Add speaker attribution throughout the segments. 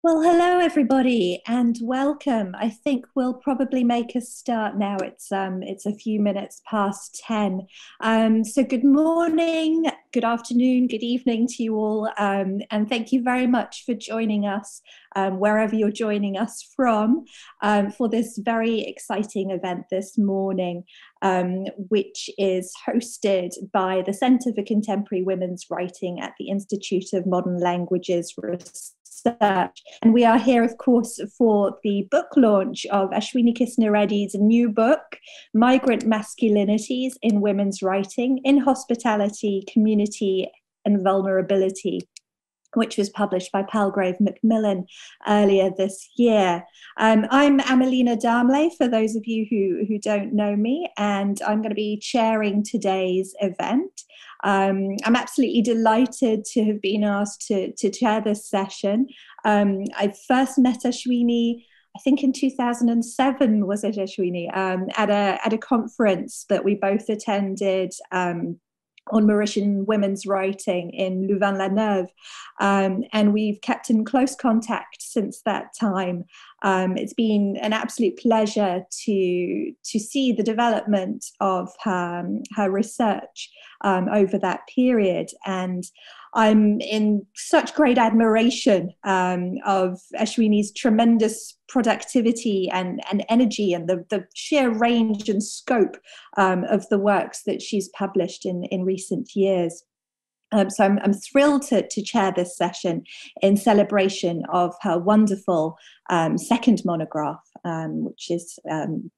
Speaker 1: Well, hello everybody, and welcome. I think we'll probably make a start now. It's a few minutes past 10. So good morning, good afternoon, good evening to you all, and thank you very much for joining us wherever you're joining us from for this very exciting event this morning, which is hosted by the Centre for Contemporary Women's Writing at the Institute of Modern Languages Research. And we are here, of course, for the book launch of Ashwini Kisner Reddy's new book, Migrant Masculinities in Women's Writing in Hospitality, Community and Vulnerability, which was published by Palgrave Macmillan earlier this year. I'm Amelina Darmley, for those of you who don't know me, and I'm going to be chairing today's event. I'm absolutely delighted to have been asked to chair this session. I first met Ashwini, I think in 2007, was it, Ashwini, at a conference that we both attended on Mauritian women's writing in Louvain-la-Neuve. And we've kept in close contact since that time. It's been an absolute pleasure to see the development of her research over that period. And I'm in such great admiration of Ashwini's tremendous productivity and energy, and the sheer range and scope of the works that she's published in recent years. So I'm thrilled to chair this session in celebration of her wonderful second monograph, which is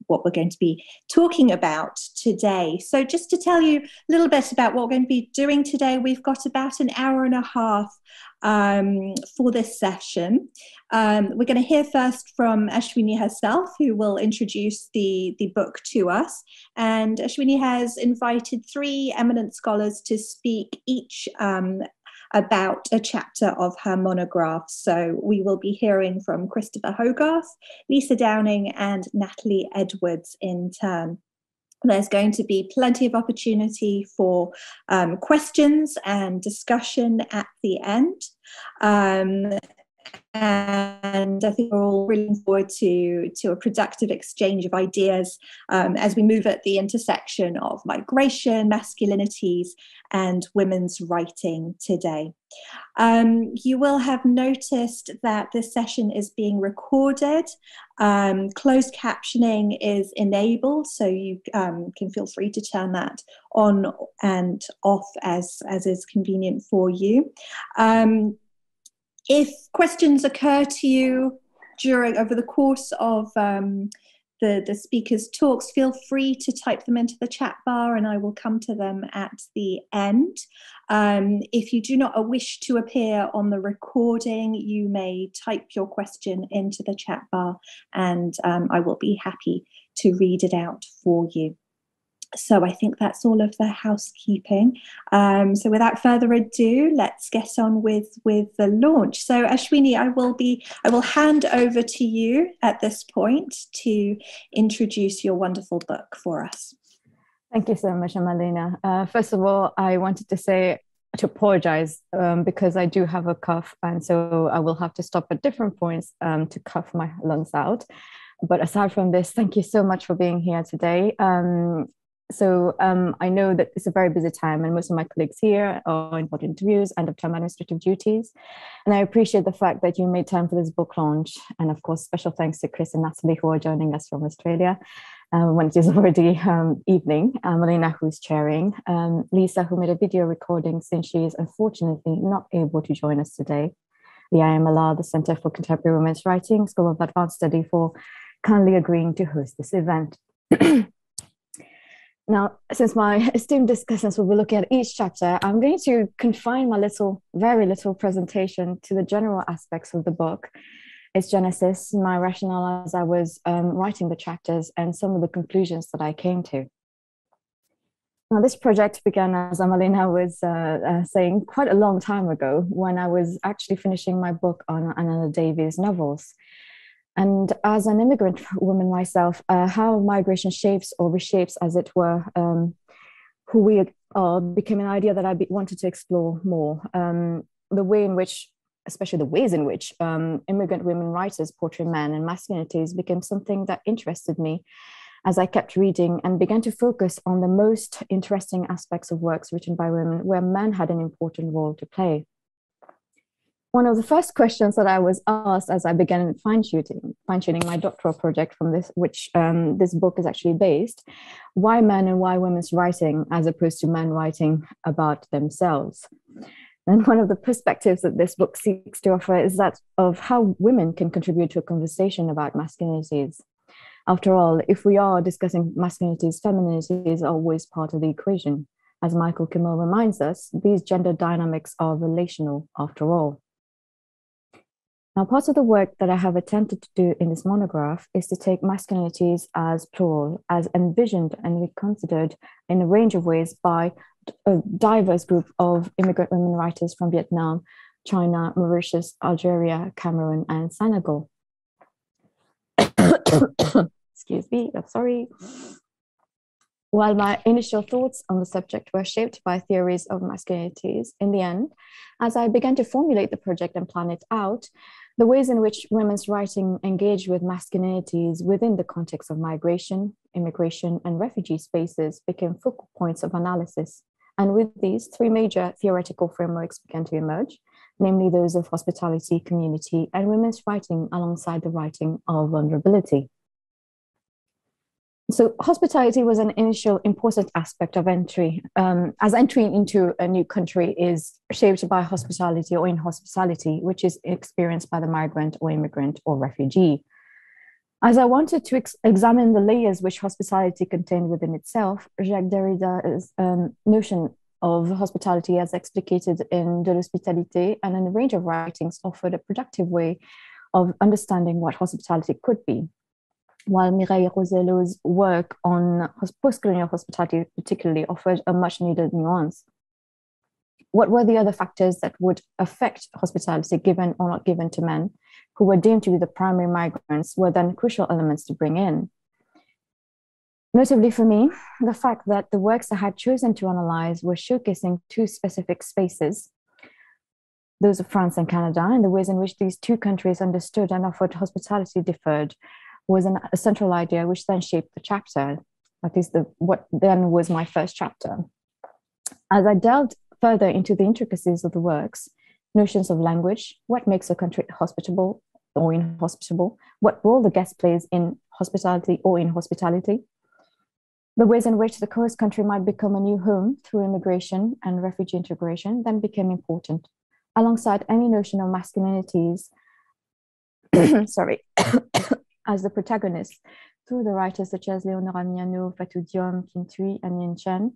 Speaker 1: what we're going to be talking about today. So just to tell you a little bit about what we're going to be doing today, we've got about an hour and a half for this session. We're going to hear first from Ashwini herself, who will introduce the book to us. And Ashwini has invited three eminent scholars to speak, each about a chapter of her monograph. So we will be hearing from Christopher Hogarth, Lisa Downing, and Natalie Edwards in turn. There's going to be plenty of opportunity for questions and discussion at the end. And I think we're all really looking forward to a productive exchange of ideas as we move at the intersection of migration, masculinities, and women's writing today. You will have noticed that this session is being recorded. Closed captioning is enabled, so you can feel free to turn that on and off as is convenient for you. If questions occur to you over the course of the speakers' talks, feel free to type them into the chat bar and I will come to them at the end. If you do not wish to appear on the recording, you may type your question into the chat bar and I will be happy to read it out for you. So I think that's all of the housekeeping. So without further ado, let's get on with the launch. So Ashwini, I will hand over to you at this point to introduce your wonderful book for us.
Speaker 2: Thank you so much, Amelina. First of all, I wanted to apologize because I do have a cough, and so I will have to stop at different points to cough my lungs out. But aside from this, thank you so much for being here today. I know that it's a very busy time and most of my colleagues here are in interviews, end of term administrative duties. And I appreciate the fact that you made time for this book launch. And of course, special thanks to Chris and Natalie who are joining us from Australia when it is already evening. Melina, who's chairing. Lisa, who made a video recording since she is unfortunately not able to join us today. The IMLR, the Centre for Contemporary Women's Writing, School of Advanced Study, for kindly agreeing to host this event. Now, since my esteemed discussants will be looking at each chapter, I'm going to confine my very little presentation to the general aspects of the book, its genesis, my rationale as I was writing the chapters, and some of the conclusions that I came to. Now, this project began, as Amelina was saying, quite a long time ago, when I was actually finishing my book on Anna Davies' novels. And as an immigrant woman myself, how migration shapes or reshapes, as it were, who we are became an idea that I wanted to explore more. The way in which especially the ways in which immigrant women writers portray men and masculinities became something that interested me as I kept reading and began to focus on the most interesting aspects of works written by women where men had an important role to play. One of the first questions that I was asked as I began fine-tuning my doctoral project from this, which this book is actually based, why men and why women's writing as opposed to men writing about themselves? And one of the perspectives that this book seeks to offer is that of how women can contribute to a conversation about masculinities. After all, if we are discussing masculinities, femininity is always part of the equation. As Michael Kimmel reminds us, these gender dynamics are relational after all. Now, part of the work that I have attempted to do in this monograph is to take masculinities as plural, as envisioned and reconsidered in a range of ways by a diverse group of immigrant women writers from Vietnam, China, Mauritius, Algeria, Cameroon, and Senegal. Excuse me, I'm sorry. While my initial thoughts on the subject were shaped by theories of masculinities, in the end, as I began to formulate the project and plan it out, the ways in which women's writing engaged with masculinities within the context of migration, immigration, and refugee spaces became focal points of analysis. And with these, three major theoretical frameworks began to emerge, namely those of hospitality, community, and women's writing alongside the writing of vulnerability. So hospitality was an initial important aspect of entry, as entry into a new country is shaped by hospitality or inhospitality, which is experienced by the migrant or immigrant or refugee. As I wanted to examine the layers which hospitality contained within itself, Jacques Derrida's notion of hospitality as explicated in De l'Hospitalité and in a range of writings offered a productive way of understanding what hospitality could be. While Mireille Rosello's work on post-colonial hospitality particularly offered a much needed nuance. What were the other factors that would affect hospitality given or not given to men who were deemed to be the primary migrants were then crucial elements to bring in? Notably for me, the fact that the works I had chosen to analyze were showcasing two specific spaces, those of France and Canada, and the ways in which these two countries understood and offered hospitality differed was a central idea which then shaped the chapter, at least what then was my first chapter. As I delved further into the intricacies of the works, notions of language, what makes a country hospitable or inhospitable, what role the guest plays in hospitality or inhospitality, the ways in which the host country might become a new home through immigration and refugee integration then became important, alongside any notion of masculinities, sorry, as the protagonists, through the writers such as Leonora Miano, Fatou Diom, Kim Thuy, and Yin Chen,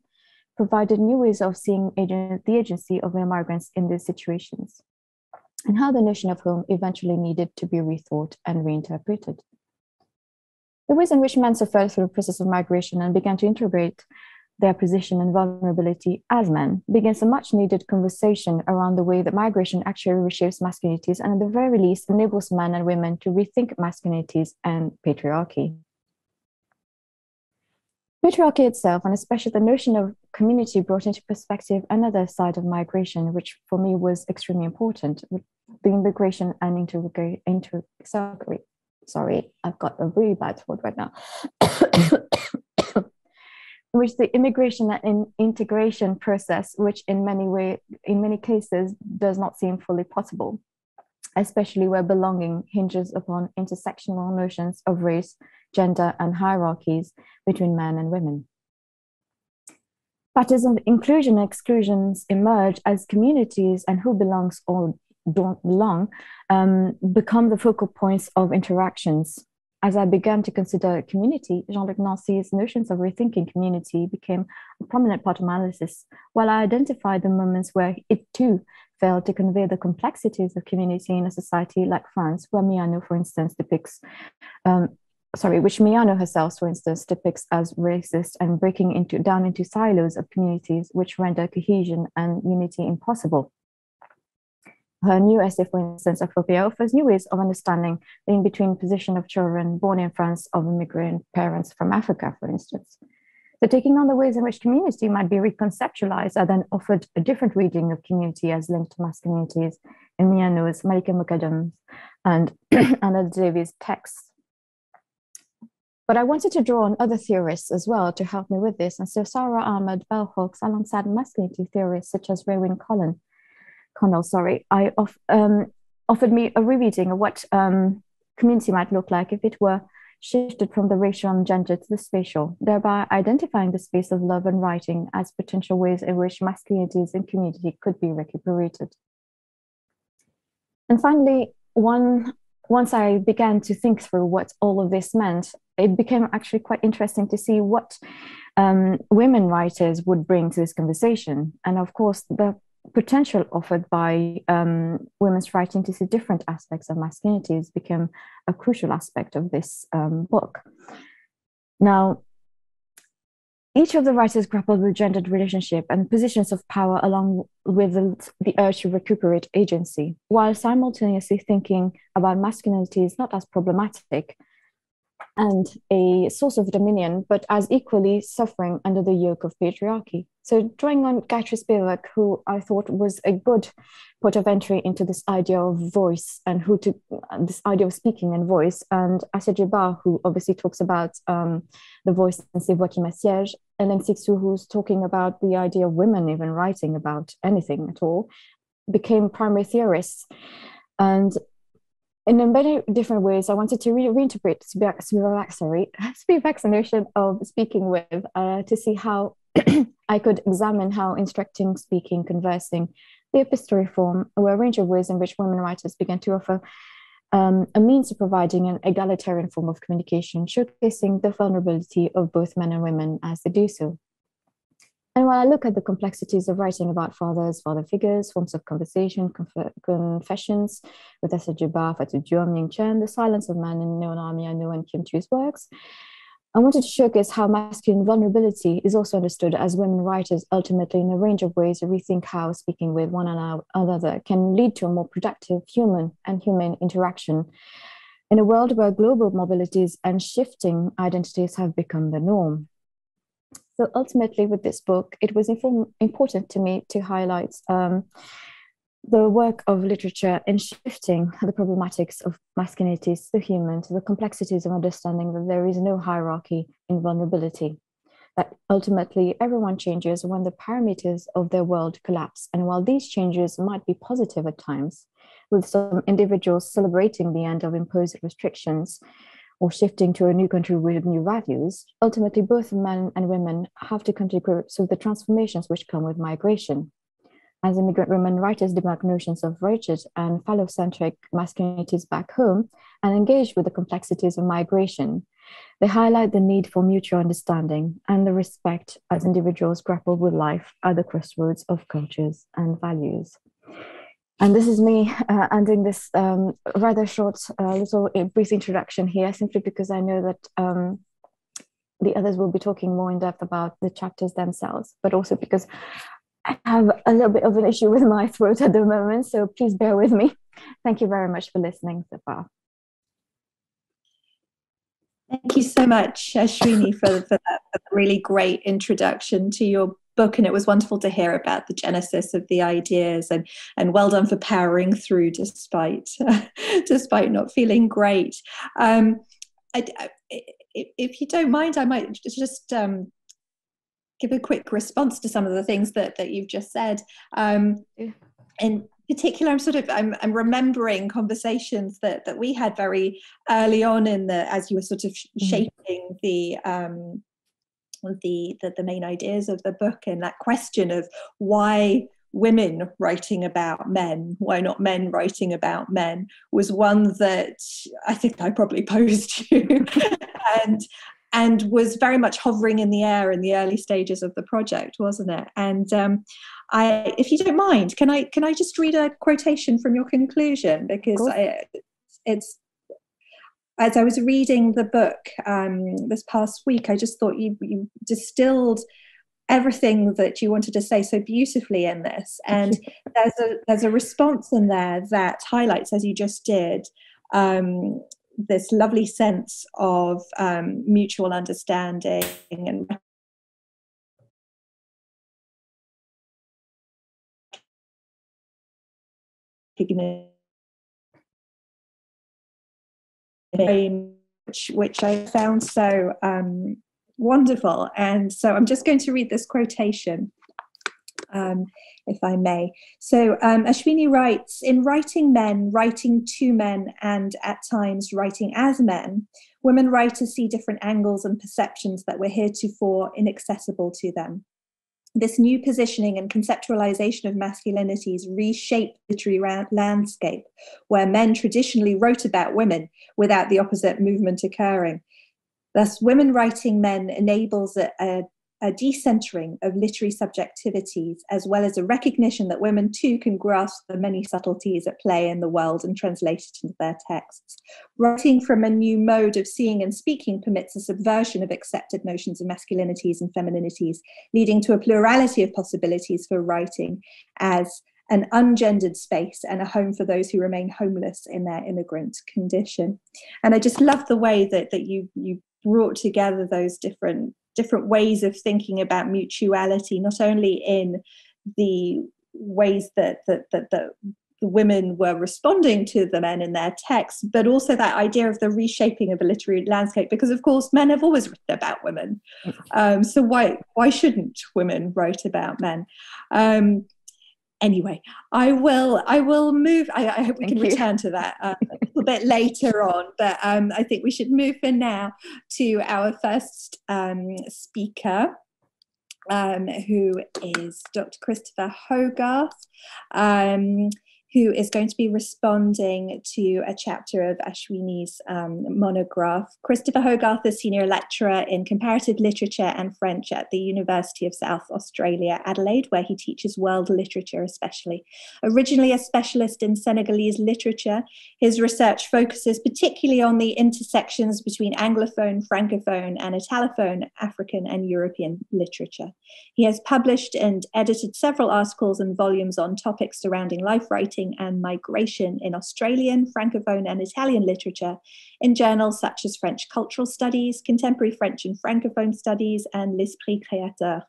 Speaker 2: provided new ways of seeing the agency of migrants in these situations, and how the notion of home eventually needed to be rethought and reinterpreted. The ways in which men suffered through the process of migration and began to integrate their position and vulnerability as men begins a much needed conversation around the way that migration actually reshapes masculinities and at the very least enables men and women to rethink masculinities and patriarchy. Patriarchy itself, and especially the notion of community, brought into perspective another side of migration, which for me was extremely important, with the immigration and sorry, I've got a really bad throat right now. Which the immigration and integration process, which in many cases does not seem fully possible, especially where belonging hinges upon intersectional notions of race, gender, and hierarchies between men and women. Patterns of inclusion and exclusions emerge as communities and who belongs or don't belong become the focal points of interactions. As I began to consider community, Jean-Luc Nancy's notions of rethinking community became a prominent part of my analysis, while I identified the moments where it too failed to convey the complexities of community in a society like France, where Miano, for instance, which Miano herself, for instance, depicts as racist and breaking down into silos of communities which render cohesion and unity impossible. Her new essay, for instance, Afropia, offers new ways of understanding the in-between position of children born in France of immigrant parents from Africa, for instance. So taking on the ways in which community might be reconceptualized, I then offered a different reading of community as linked to masculinities, Miano's, Malika Mukadam's, and Anna Davies' texts. But I wanted to draw on other theorists as well to help me with this. And so Sarah Ahmed Bell Hooks, alongside masculinity theorists such as Raewyn Connell, offered me a rereading of what community might look like if it were shifted from the racial and gender to the spatial, thereby identifying the space of love and writing as potential ways in which masculinities in community could be recuperated. And finally, once I began to think through what all of this meant, it became actually quite interesting to see what women writers would bring to this conversation. And of course, the potential offered by women's writing to see different aspects of masculinities became a crucial aspect of this book. Now, each of the writers grappled with gendered relationship and positions of power along with the urge to recuperate agency, while simultaneously thinking about masculinities not as problematic and a source of dominion, but as equally suffering under the yoke of patriarchy. So drawing on Gayatri Spivak, who I thought was a good port of entry into this idea of voice and this idea of speaking and voice, and Assia Djebar, who obviously talks about the voice in C'est Voix qui m'assiège, and then Sixou, who's talking about the idea of women even writing about anything at all, became primary theorists. And in many different ways, I wanted to reinterpret Spivak's notion of speaking with to see how I could examine how instructing, speaking, conversing, the epistolary form, were a range of ways in which women writers began to offer a means of providing an egalitarian form of communication, showcasing the vulnerability of both men and women as they do so. And while I look at the complexities of writing about fathers, father figures, forms of conversation, confessions, with Assia Djebar, Fatou Diom, Ying Chen, The Silence of Man in Noam Miano and Kim Chiu's works, I wanted to showcase how masculine vulnerability is also understood as women writers ultimately in a range of ways to rethink how speaking with one another can lead to a more productive human and humane interaction in a world where global mobilities and shifting identities have become the norm. So ultimately with this book, it was important to me to highlight the work of literature in shifting the problematics of masculinities to the human, to the complexities of understanding that there is no hierarchy in vulnerability, that ultimately everyone changes when the parameters of their world collapse. And while these changes might be positive at times, with some individuals celebrating the end of imposed restrictions or shifting to a new country with new values, ultimately both men and women have to come to grips with the transformations which come with migration. As immigrant women writers debunk notions of rigid and phallocentric masculinities back home and engage with the complexities of migration, they highlight the need for mutual understanding and the respect as individuals grapple with life at the crossroads of cultures and values. And this is me ending this rather short little brief introduction here, simply because I know that the others will be talking more in depth about the chapters themselves, but also because I have a little bit of an issue with my throat at the moment, so please bear with me. Thank you very much for listening so far.
Speaker 1: Thank you so much, Ashwini, for that really great introduction to your book, and it was wonderful to hear about the genesis of the ideas, and well done for powering through despite not feeling great. If you don't mind, I might just give a quick response to some of the things that you've just said. In particular, I'm remembering conversations that we had very early on as you were sort of shaping the main ideas of the book, and that question of why women writing about men, why not men writing about men, was one that I think I probably posed you and was very much hovering in the air in the early stages of the project, wasn't it? And if you don't mind, can I just read a quotation from your conclusion, because it's as I was reading the book this past week, I just thought you distilled everything that you wanted to say so beautifully in this. And there's a response in there that highlights, as you just did, this lovely sense of mutual understanding and which I found so wonderful. And so I'm just going to read this quotation, if I may. So Ashwini writes, in writing men, writing to men, and at times writing as men, women writers see different angles and perceptions that were heretofore inaccessible to them. This new positioning and conceptualization of masculinities reshaped the literary landscape, where men traditionally wrote about women without the opposite movement occurring. Thus, women writing men enables a decentering of literary subjectivities, as well as a recognition that women too can grasp the many subtleties at play in the world and translate it into their texts. Writing from a new mode of seeing and speaking permits a subversion of accepted notions of masculinities and femininities, leading to a plurality of possibilities for writing as an ungendered space and a home for those who remain homeless in their immigrant condition. And I just love the way that you brought together those different ways of thinking about mutuality, not only in the ways that the women were responding to the men in their texts, but also that idea of the reshaping of a literary landscape, because of course men have always written about women. So why shouldn't women write about men? Anyway, I will move. I hope we can return to that a little bit later on, but I think we should move for now to our first speaker, who is Dr. Christopher Hogarth, who is going to be responding to a chapter of Ashwini's monograph. Christopher Hogarth is Senior Lecturer in Comparative Literature and French at the University of South Australia, Adelaide, where he teaches world literature especially. Originally a specialist in Senegalese literature, his research focuses particularly on the intersections between Anglophone, Francophone, and Italophone African and European literature. He has published and edited several articles and volumes on topics surrounding life writing and migration in Australian, Francophone, and Italian literature in journals such as French Cultural Studies, Contemporary French and Francophone Studies, and L'Esprit Créateur.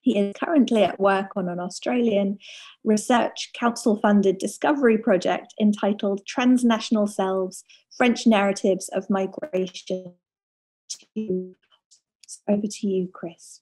Speaker 1: He is currently at work on an Australian Research Council-funded discovery project entitled Transnational Selves, French Narratives of Migration. Over to you, Chris.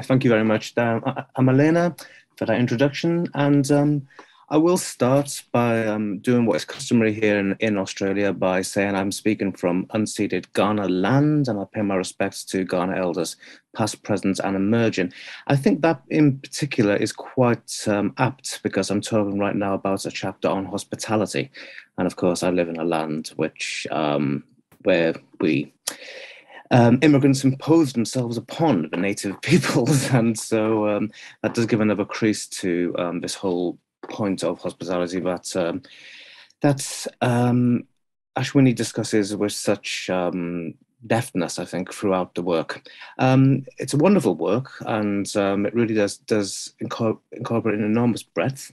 Speaker 3: Thank you very much, Elena, for that introduction. And I will start by doing what is customary here in Australia by saying I'm speaking from unceded Kaurna land, and I pay my respects to Kaurna elders, past, present, and emerging. I think that in particular is quite apt because I'm talking right now about a chapter on hospitality. And of course, I live in a land which where immigrants imposed themselves upon the native peoples, and so that does give another crease to this whole point of hospitality that Ashwini discusses with such deftness, I think, throughout the work. It's a wonderful work, and it really does incorporate an enormous breadth.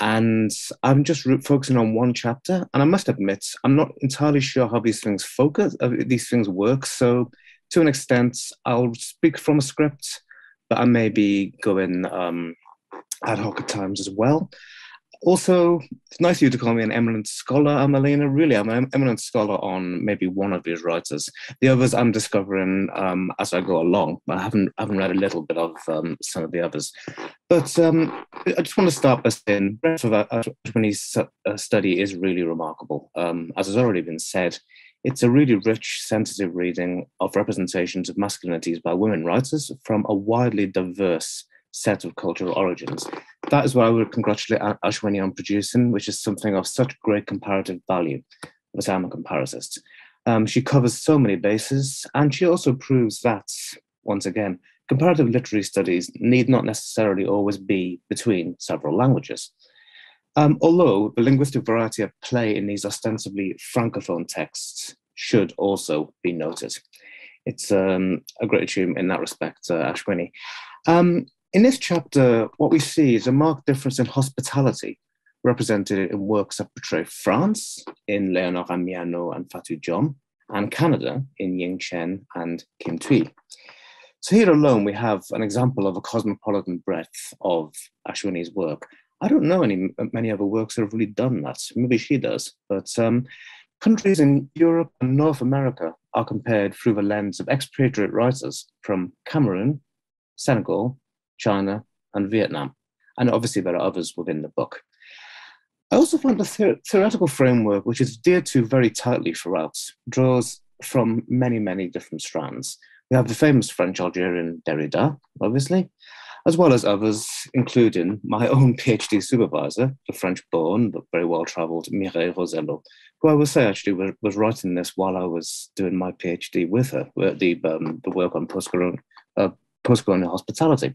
Speaker 3: And I'm just focusing on one chapter, and I must admit, I'm not entirely sure how these things work. So to an extent, I'll speak from a script, but I may be going ad hoc at times as well. Also, it's nice of you to call me an eminent scholar, Elena. Really, I'm an eminent scholar on maybe one of these writers. The others I'm discovering as I go along, but I haven't read a little bit of some of the others. But I just want to start by saying the breadth of Ashwini's study is really remarkable. As has already been said, it's a really rich, sensitive reading of representations of masculinities by women writers from a widely diverse set of cultural origins. That is what I would congratulate Ashwini on producing, which is something of such great comparative value, as I'm a comparist. She covers so many bases, and she also proves that, once again, comparative literary studies need not necessarily always be between several languages. Although the linguistic variety at play in these ostensibly francophone texts should also be noted. It's a great achievement in that respect, Ashwini. In this chapter, what we see is a marked difference in hospitality, represented in works that portray France, in Léonore Amiano and Fatou Diom, and Canada, in Ying Chen and Kim Thuy. So here alone, we have an example of a cosmopolitan breadth of Ashwini's work. I don't know many other works that have really done that. Maybe she does, but countries in Europe and North America are compared through the lens of expatriate writers from Cameroon, Senegal, China, and Vietnam. And obviously there are others within the book. I also find the theoretical framework, which is adhered to very tightly throughout, draws from many, many different strands. We have the famous French-Algerian Derrida, obviously, as well as others, including my own PhD supervisor, the French-born but very well-travelled Mireille Rosello, who I will say actually was writing this while I was doing my PhD with her, the work on post-colonial hospitality.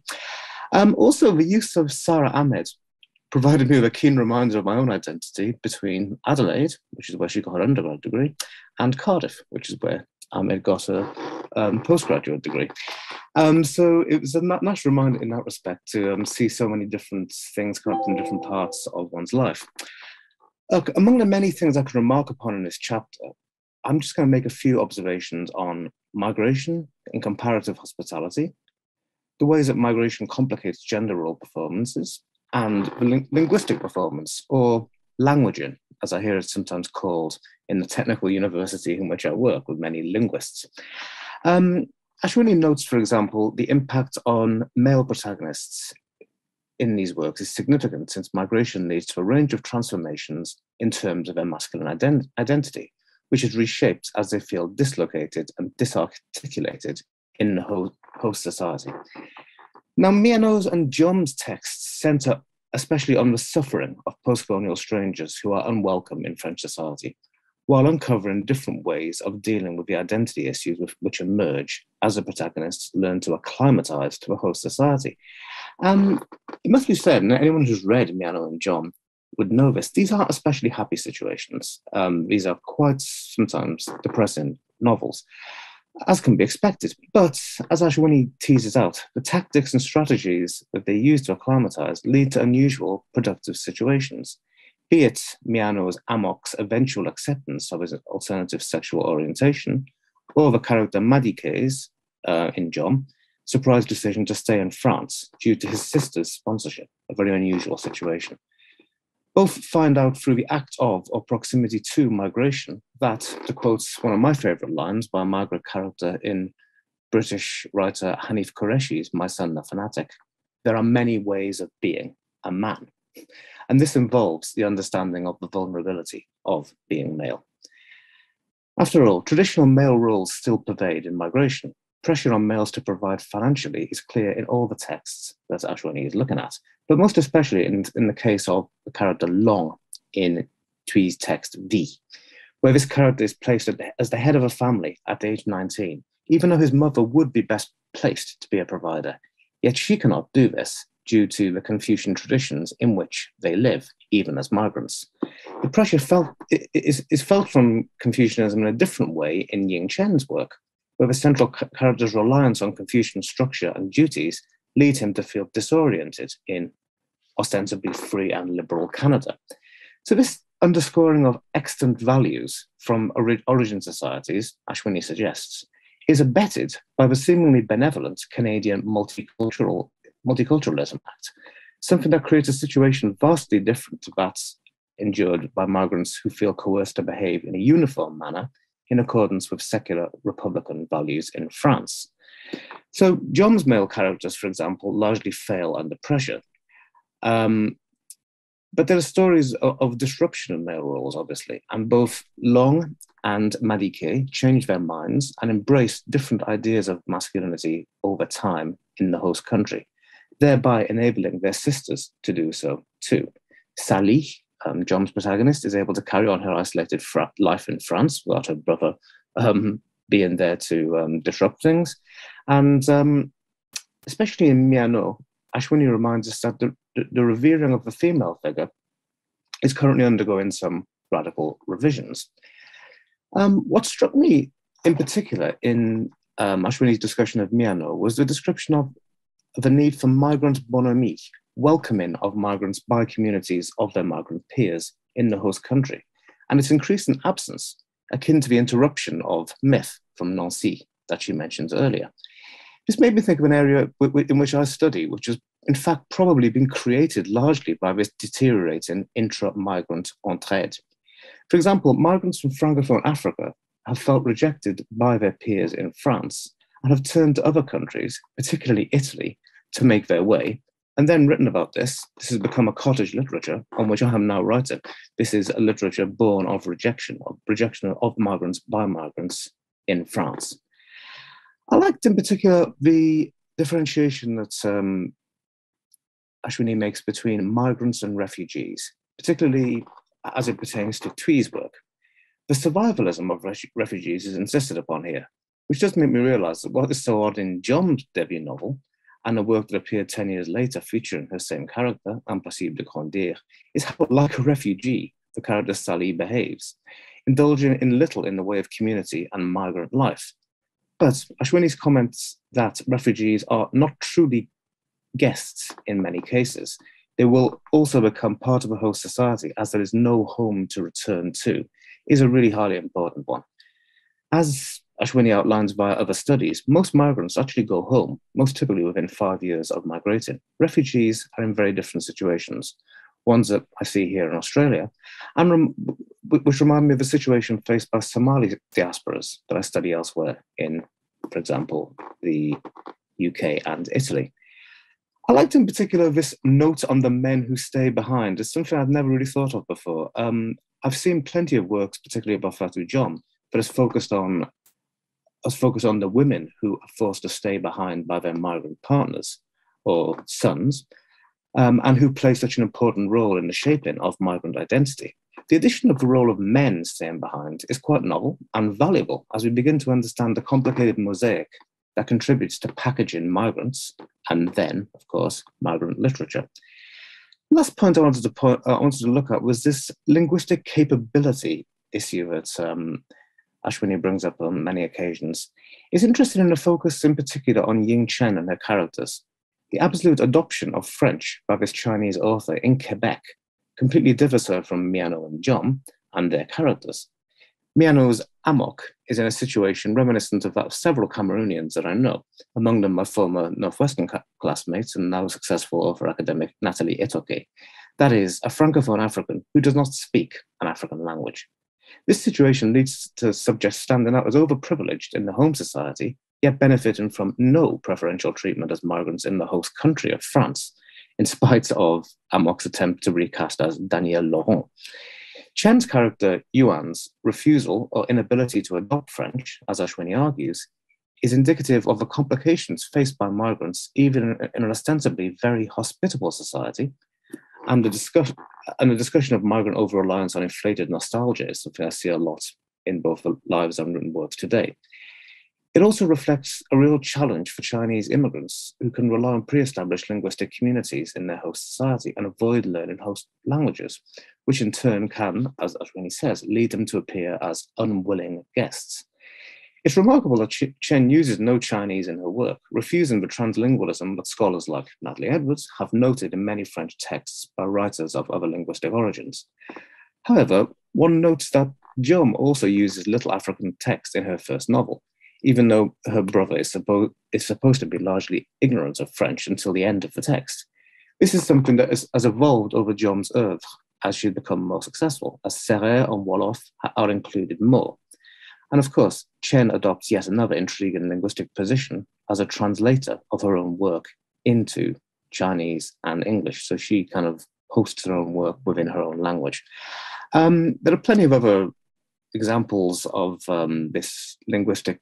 Speaker 3: Also, the use of Sara Ahmed provided me with a keen reminder of my own identity between Adelaide, which is where she got her undergrad degree, and Cardiff, which is where Ahmed got her postgraduate degree. So it was a nice reminder in that respect to see so many different things come up in different parts of one's life. Look, among the many things I can remark upon in this chapter, I'm just going to make a few observations on migration and comparative hospitality, the ways that migration complicates gender role performances, and the linguistic performance, or languaging, as I hear it sometimes called in the technical university in which I work with many linguists. Ashwini notes, for example, the impact on male protagonists in these works is significant since migration leads to a range of transformations in terms of their masculine identity, which is reshaped as they feel dislocated and disarticulated in the host society. Now, Miano's and Jom's texts center especially on the suffering of post-colonial strangers who are unwelcome in French society, while uncovering different ways of dealing with the identity issues which emerge as the protagonists learn to acclimatize to a host society. It must be said, and anyone who's read Miano and Jom would know this, these aren't especially happy situations. These are quite sometimes depressing novels, as can be expected. But as Ashwini teases out, the tactics and strategies that they use to acclimatize lead to unusual productive situations, be it Miano's Amok's eventual acceptance of his alternative sexual orientation, or the character Madike's, in Jom, surprise decision to stay in France due to his sister's sponsorship, a very unusual situation. Both find out through the act of or proximity to migration that, to quote one of my favorite lines by a migrant character in British writer Hanif Qureshi's My Son the Fanatic, there are many ways of being a man. And this involves the understanding of the vulnerability of being male. After all, traditional male roles still pervade in migration. Pressure on males to provide financially is clear in all the texts that Ashwini is looking at, but most especially in the case of the character Long in Thuy's text V, where this character is placed as the head of a family at age 19, even though his mother would be best placed to be a provider. Yet she cannot do this due to the Confucian traditions in which they live, even as migrants. The pressure is felt from Confucianism in a different way in Ying Chen's work, where the central character's reliance on Confucian structure and duties lead him to feel disoriented in ostensibly free and liberal Canada. So this underscoring of extant values from origin societies, Ashwini suggests, is abetted by the seemingly benevolent Canadian Multiculturalism Act, something that creates a situation vastly different to that endured by migrants who feel coerced to behave in a uniform manner in accordance with secular Republican values in France. So Jom's male characters, for example, largely fail under pressure. But there are stories of disruption in male roles, obviously, and both Long and Madike change their minds and embrace different ideas of masculinity over time in the host country, thereby enabling their sisters to do so too. Sally, Jom's protagonist, is able to carry on her isolated life in France without her brother being there to disrupt things. And especially in Miano, Ashwini reminds us that the revering of the female figure is currently undergoing some radical revisions. What struck me in particular in Ashwini's discussion of Miano was the description of the need for migrant bonhomie, welcoming of migrants by communities of their migrant peers in the host country, and its increasing absence, akin to the interruption of myth from Nancy that she mentioned earlier. This made me think of an area in which I study, which has in fact probably been created largely by this deteriorating intra-migrant entraide. For example, migrants from Francophone Africa have felt rejected by their peers in France and have turned to other countries, particularly Italy, to make their way, and then written about this. This has become a cottage literature on which I am now writing. This is a literature born of rejection of migrants by migrants in France. I liked in particular the differentiation that Ashwini makes between migrants and refugees, particularly as it pertains to Thuy's work. The survivalism of refugees is insisted upon here, which does make me realize that what is so odd in Diom's debut novel, and a work that appeared 10 years later featuring her same character, Impossible de Grandir, is how, like a refugee, the character Sally behaves, indulging in little in the way of community and migrant life. But Ashwini's comments that refugees are not truly guests in many cases, they will also become part of a host society as there is no home to return to, is a really highly important one. As Ashwini outlines via other studies, most migrants actually go home, most typically within 5 years of migrating. Refugees are in very different situations, ones that I see here in Australia, and which remind me of the situation faced by Somali diasporas that I study elsewhere in, for example, the UK and Italy. I liked in particular this note on the men who stay behind. It's something I've never really thought of before. I've seen plenty of works, particularly about Fatou Diom, that has focused on the women who are forced to stay behind by their migrant partners or sons, and who play such an important role in the shaping of migrant identity. The addition of the role of men staying behind is quite novel and valuable as we begin to understand the complicated mosaic that contributes to packaging migrants and then, of course, migrant literature. The last point I wanted to look at was this linguistic capability issue that Ashwini brings up on many occasions. Is interested in a focus in particular on Ying Chen and her characters. The absolute adoption of French by this Chinese author in Quebec completely differs her from Miano and Diom and their characters. Miano's Amok is in a situation reminiscent of that of several Cameroonians that I know, among them my former Northwestern classmates and now successful author academic Nathalie Etoke. That is, a Francophone African who does not speak an African language. This situation leads to subjects standing out as overprivileged in the home society, yet benefiting from no preferential treatment as migrants in the host country of France, in spite of Amok's attempt to recast as Daniel Laurent. Chen's character, Yuan's refusal or inability to adopt French, as Ashwini argues, is indicative of the complications faced by migrants, even in an ostensibly very hospitable society. And the discussion of migrant over-reliance on inflated nostalgia is something I see a lot in both the lives and written works today. It also reflects a real challenge for Chinese immigrants who can rely on pre-established linguistic communities in their host society and avoid learning host languages, which in turn can, as Ashwini says, lead them to appear as unwilling guests. It's remarkable that Chen uses no Chinese in her work, refusing the translingualism that scholars like Natalie Edwards have noted in many French texts by writers of other linguistic origins. However, one notes that Diom also uses little African text in her first novel, even though her brother is supposed to be largely ignorant of French until the end of the text. This is something that has evolved over Diom's oeuvre as she become more successful, as Serre and Wolof are included more. And of course, Chen adopts yet another intriguing linguistic position as a translator of her own work into Chinese and English. So she kind of hosts her own work within her own language. There are plenty of other examples of this linguistic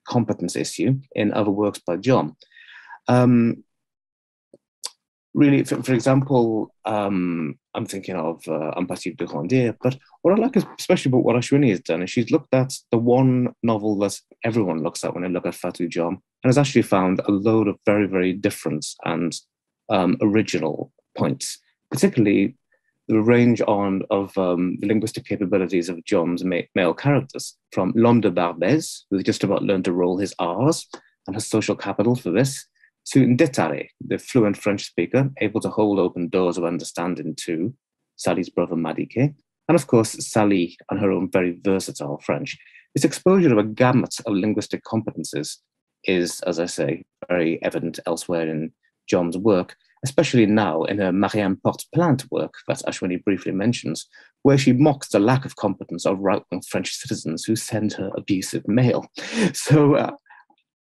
Speaker 3: competence issue in other works by Diom. Really, for example, I'm thinking of Impossible de Grandir, but what I like especially about what Ashwini has done is she's looked at the one novel that everyone looks at when they look at Fatou Diom and has actually found a load of very, very different and original points, particularly the range of the linguistic capabilities of Diom's male characters, from L'Homme de Barbès, who's just about learned to roll his R's and has social capital for this, to Ndetare, the fluent French speaker, able to hold open doors of understanding to Sally's brother Madike, and of course, Sally and her own very versatile French. This exposure of a gamut of linguistic competences is, as I say, very evident elsewhere in John's work, especially now in her Marianne Porte Plainte work that Ashwini briefly mentions, where she mocks the lack of competence of right-wing French citizens who send her abusive mail. So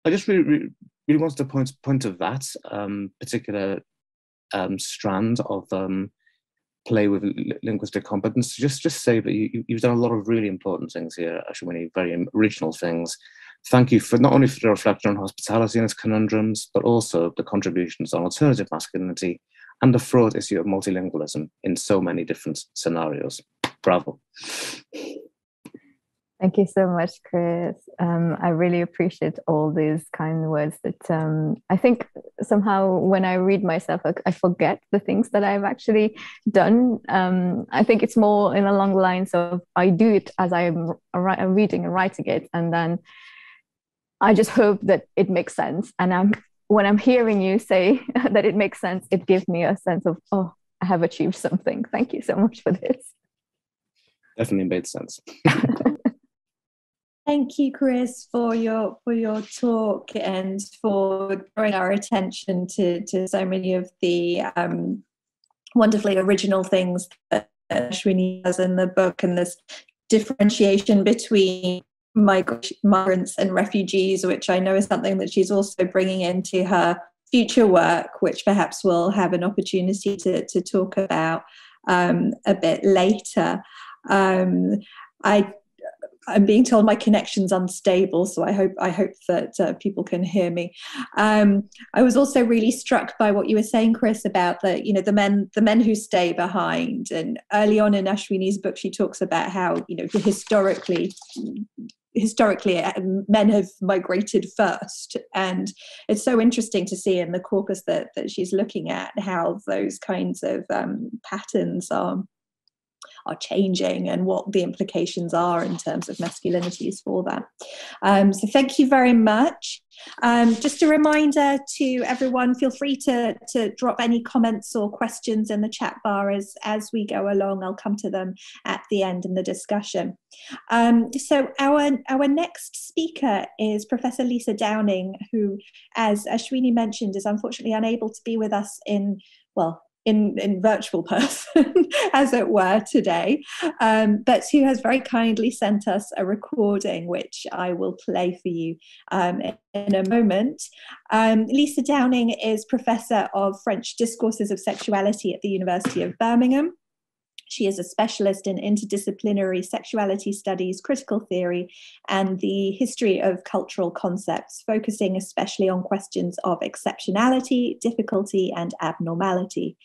Speaker 3: I just really wanted to point to that particular strand of play with linguistic competence. Just say that you've done a lot of really important things here, Ashwini, very original things. Thank you for not only for the reflection on hospitality and its conundrums, but also the contributions on alternative masculinity and the fraud issue of multilingualism in so many different scenarios. Bravo.
Speaker 2: Thank you so much, Chris. I really appreciate all these kind words that I think somehow when I read myself, I forget the things that I've actually done. I think it's more in along the lines of I do it as I'm reading and writing it, and then I just hope that it makes sense. And when I'm hearing you say that it makes sense, it gives me a sense of, oh, I have achieved something. Thank you so much for this.
Speaker 3: Definitely made sense.
Speaker 1: Thank you, Chris, for your talk and for drawing our attention to so many of the wonderfully original things that Ashwini does in the book, and this differentiation between migrants and refugees, which I know is something that she's also bringing into her future work, which perhaps we'll have an opportunity to talk about a bit later. I'm being told my connection's unstable, so I hope that people can hear me. I was also really struck by what you were saying, Chris, about the men who stay behind. And early on in Ashwini's book, she talks about how historically men have migrated first, and it's so interesting to see in the corpus that she's looking at how those kinds of patterns are changing and what the implications are in terms of masculinities for that. So thank you very much. Just a reminder to everyone, feel free to drop any comments or questions in the chat bar as we go along. I'll come to them at the end in the discussion. So our next speaker is Professor Lisa Downing, who, as Ashwini mentioned, is unfortunately unable to be with us in virtual person, as it were, today, but who has very kindly sent us a recording, which I will play for you in a moment. Lisa Downing is Professor of French Discourses of Sexuality at the University of Birmingham. She is a specialist in interdisciplinary sexuality studies, critical theory, and the history of cultural concepts, focusing especially on questions of exceptionality, difficulty, and abnormality.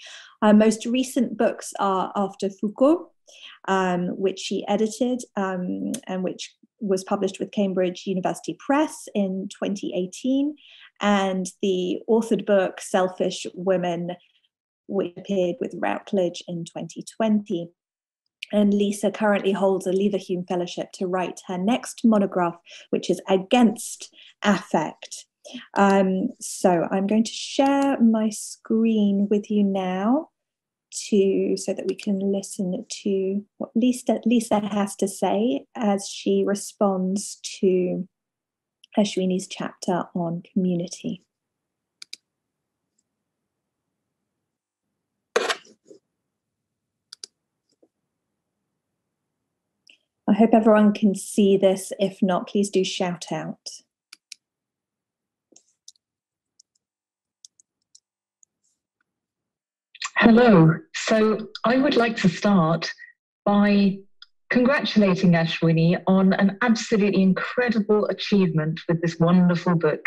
Speaker 1: Her most recent books are After Foucault, which she edited and which was published with Cambridge University Press in 2018, and the authored book Selfish Women, which appeared with Routledge in 2020. And Lisa currently holds a Leverhulme Fellowship to write her next monograph, which is Against Affect. So I'm going to share my screen with you now so that we can listen to what Lisa has to say as she responds to Ashwini's chapter on community. I hope everyone can see this. If not, please do shout out.
Speaker 4: Hello. So I would like to start by congratulating Ashwini on an absolutely incredible achievement with this wonderful book.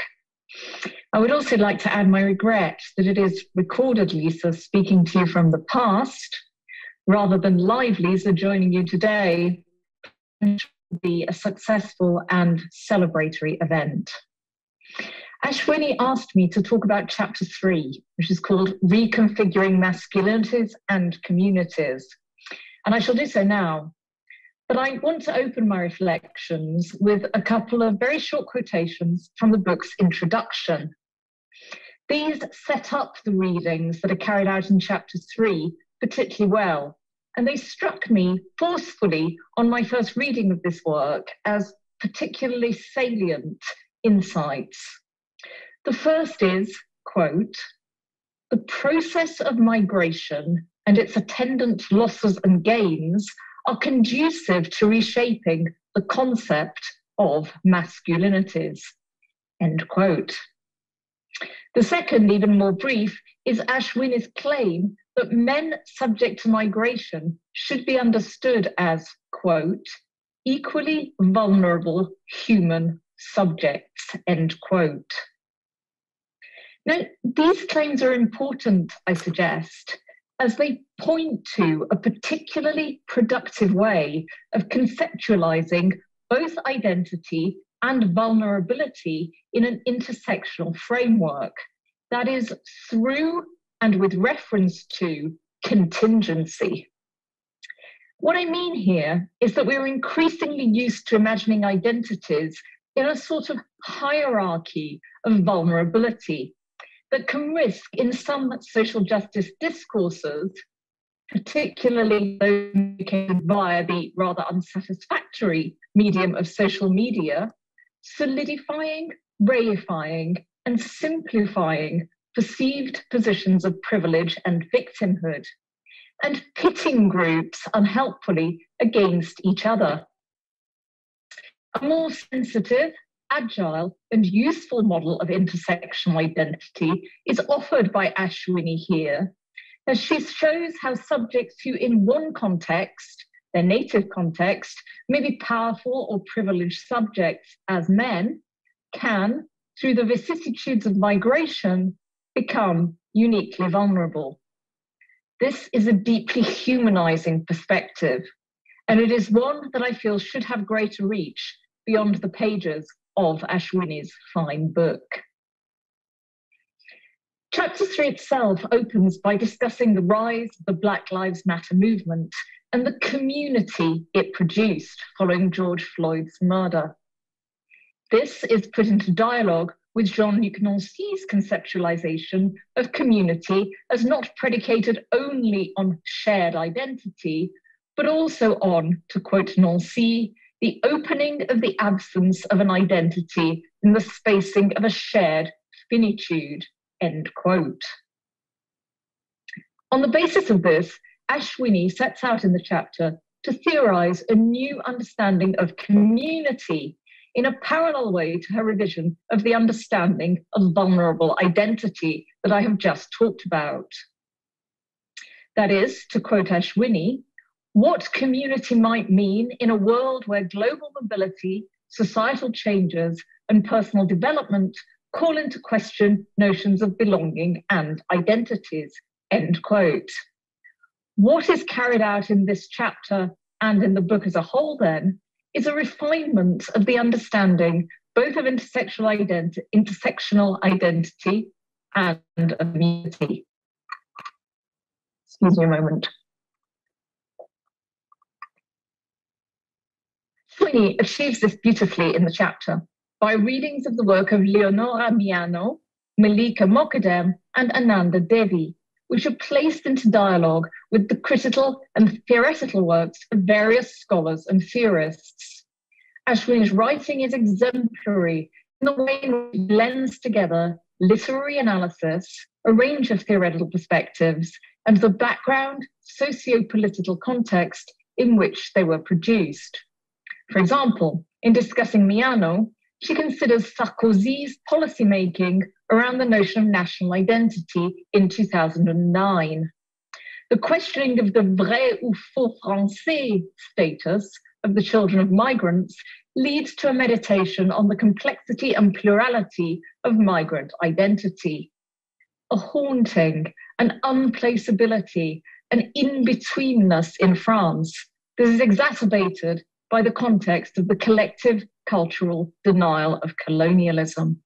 Speaker 4: I would also like to add my regret that it is recorded Lisa speaking to you from the past, rather than live Lisa joining you today. Be a successful and celebratory event. Ashwini asked me to talk about chapter 3, which is called Reconfiguring Masculinities and Communities, and I shall do so now. But I want to open my reflections with a couple of very short quotations from the book's introduction. These set up the readings that are carried out in chapter 3 particularly well, and they struck me forcefully on my first reading of this work as particularly salient insights. The first is, quote, "The process of migration and its attendant losses and gains are conducive to reshaping the concept of masculinities," end quote. The second, even more brief, is Ashwini's claim that men subject to migration should be understood as, quote, "equally vulnerable human subjects," end quote. Now, these claims are important, I suggest, as they point to a particularly productive way of conceptualizing both identity and vulnerability in an intersectional framework, that is, through and with reference to contingency. What I mean here is that we're increasingly used to imagining identities in a sort of hierarchy of vulnerability that can risk, in some social justice discourses, particularly those communicated via the rather unsatisfactory medium of social media, solidifying, reifying, and simplifying perceived positions of privilege and victimhood, and pitting groups unhelpfully against each other. A more sensitive, agile, and useful model of intersectional identity is offered by Ashwini here, as she shows how subjects who in one context, their native context, may be powerful or privileged subjects as men, can, through the vicissitudes of migration, become uniquely vulnerable. This is a deeply humanizing perspective, and it is one that I feel should have greater reach beyond the pages of Ashwini's fine book. Chapter 3 itself opens by discussing the rise of the Black Lives Matter movement and the community it produced following George Floyd's murder. This is put into dialogue with Jean-Luc Nancy's conceptualization of community as not predicated only on shared identity, but also on, to quote Nancy, "the opening of the absence of an identity in the spacing of a shared finitude," end quote. On the basis of this, Ashwini sets out in the chapter to theorize a new understanding of community in a parallel way to her revision of the understanding of vulnerable identity that I have just talked about. That is, to quote Ashwini, what community might mean in a world where global mobility, societal changes, and personal development call into question notions of belonging and identities, end quote. What is carried out in this chapter and in the book as a whole, then, is a refinement of the understanding both of intersectional identity and of community. Excuse me a moment. Ashwini achieves this beautifully in the chapter by readings of the work of Leonora Miano, Malika Mokadem, and Ananda Devi, which are placed into dialogue with the critical and theoretical works of various scholars and theorists. Ashwini's writing is exemplary in the way in which it blends together literary analysis, a range of theoretical perspectives, and the background socio-political context in which they were produced. For example, in discussing Miano, she considers Sarkozy's policymaking around the notion of national identity in 2009. The questioning of the vrai ou faux français status of the children of migrants leads to a meditation on the complexity and plurality of migrant identity. A haunting, an unplaceability, an in-betweenness in France that is exacerbated by the context of the collective cultural denial of colonialism.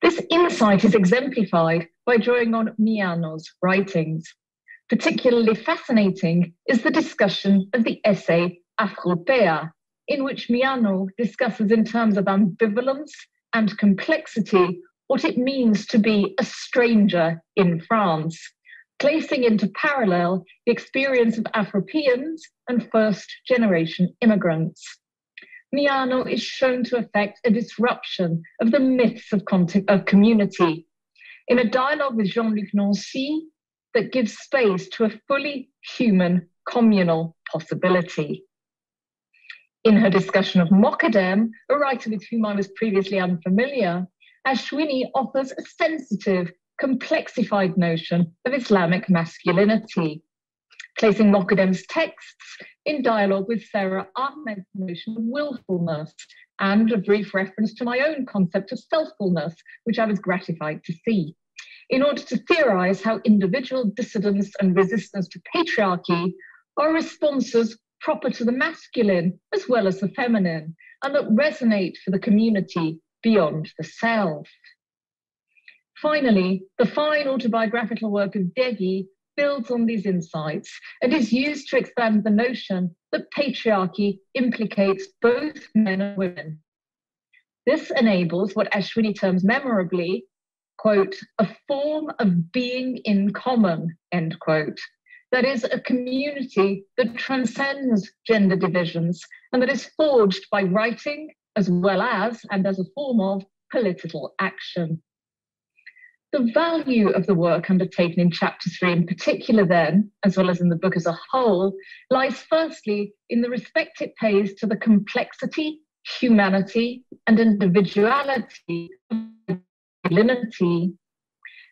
Speaker 4: This insight is exemplified by drawing on Miano's writings. Particularly fascinating is the discussion of the essay Afropéa, in which Miano discusses in terms of ambivalence and complexity what it means to be a stranger in France, placing into parallel the experience of Afropeans and first-generation immigrants. Miano is shown to effect a disruption of the myths of community in a dialogue with Jean-Luc Nancy that gives space to a fully human communal possibility. In her discussion of Mokadem, a writer with whom I was previously unfamiliar, Ashwini offers a sensitive, complexified notion of Islamic masculinity, placing Mokadem's texts in dialogue with Sarah Ahmed's notion of willfulness and a brief reference to my own concept of selffulness, which I was gratified to see, in order to theorize how individual dissidence and resistance to patriarchy are responses proper to the masculine as well as the feminine, and that resonate for the community beyond the self. Finally, the fine autobiographical work of Devi builds on these insights and is used to expand the notion that patriarchy implicates both men and women. This enables what Ashwini terms memorably, quote, a form of being in common, end quote. That is a community that transcends gender divisions and that is forged by writing as well as, and as a form of, political action. The value of the work undertaken in chapter 3 in particular then, as well as in the book as a whole, lies firstly in the respect it pays to the complexity, humanity, and individuality of masculinity,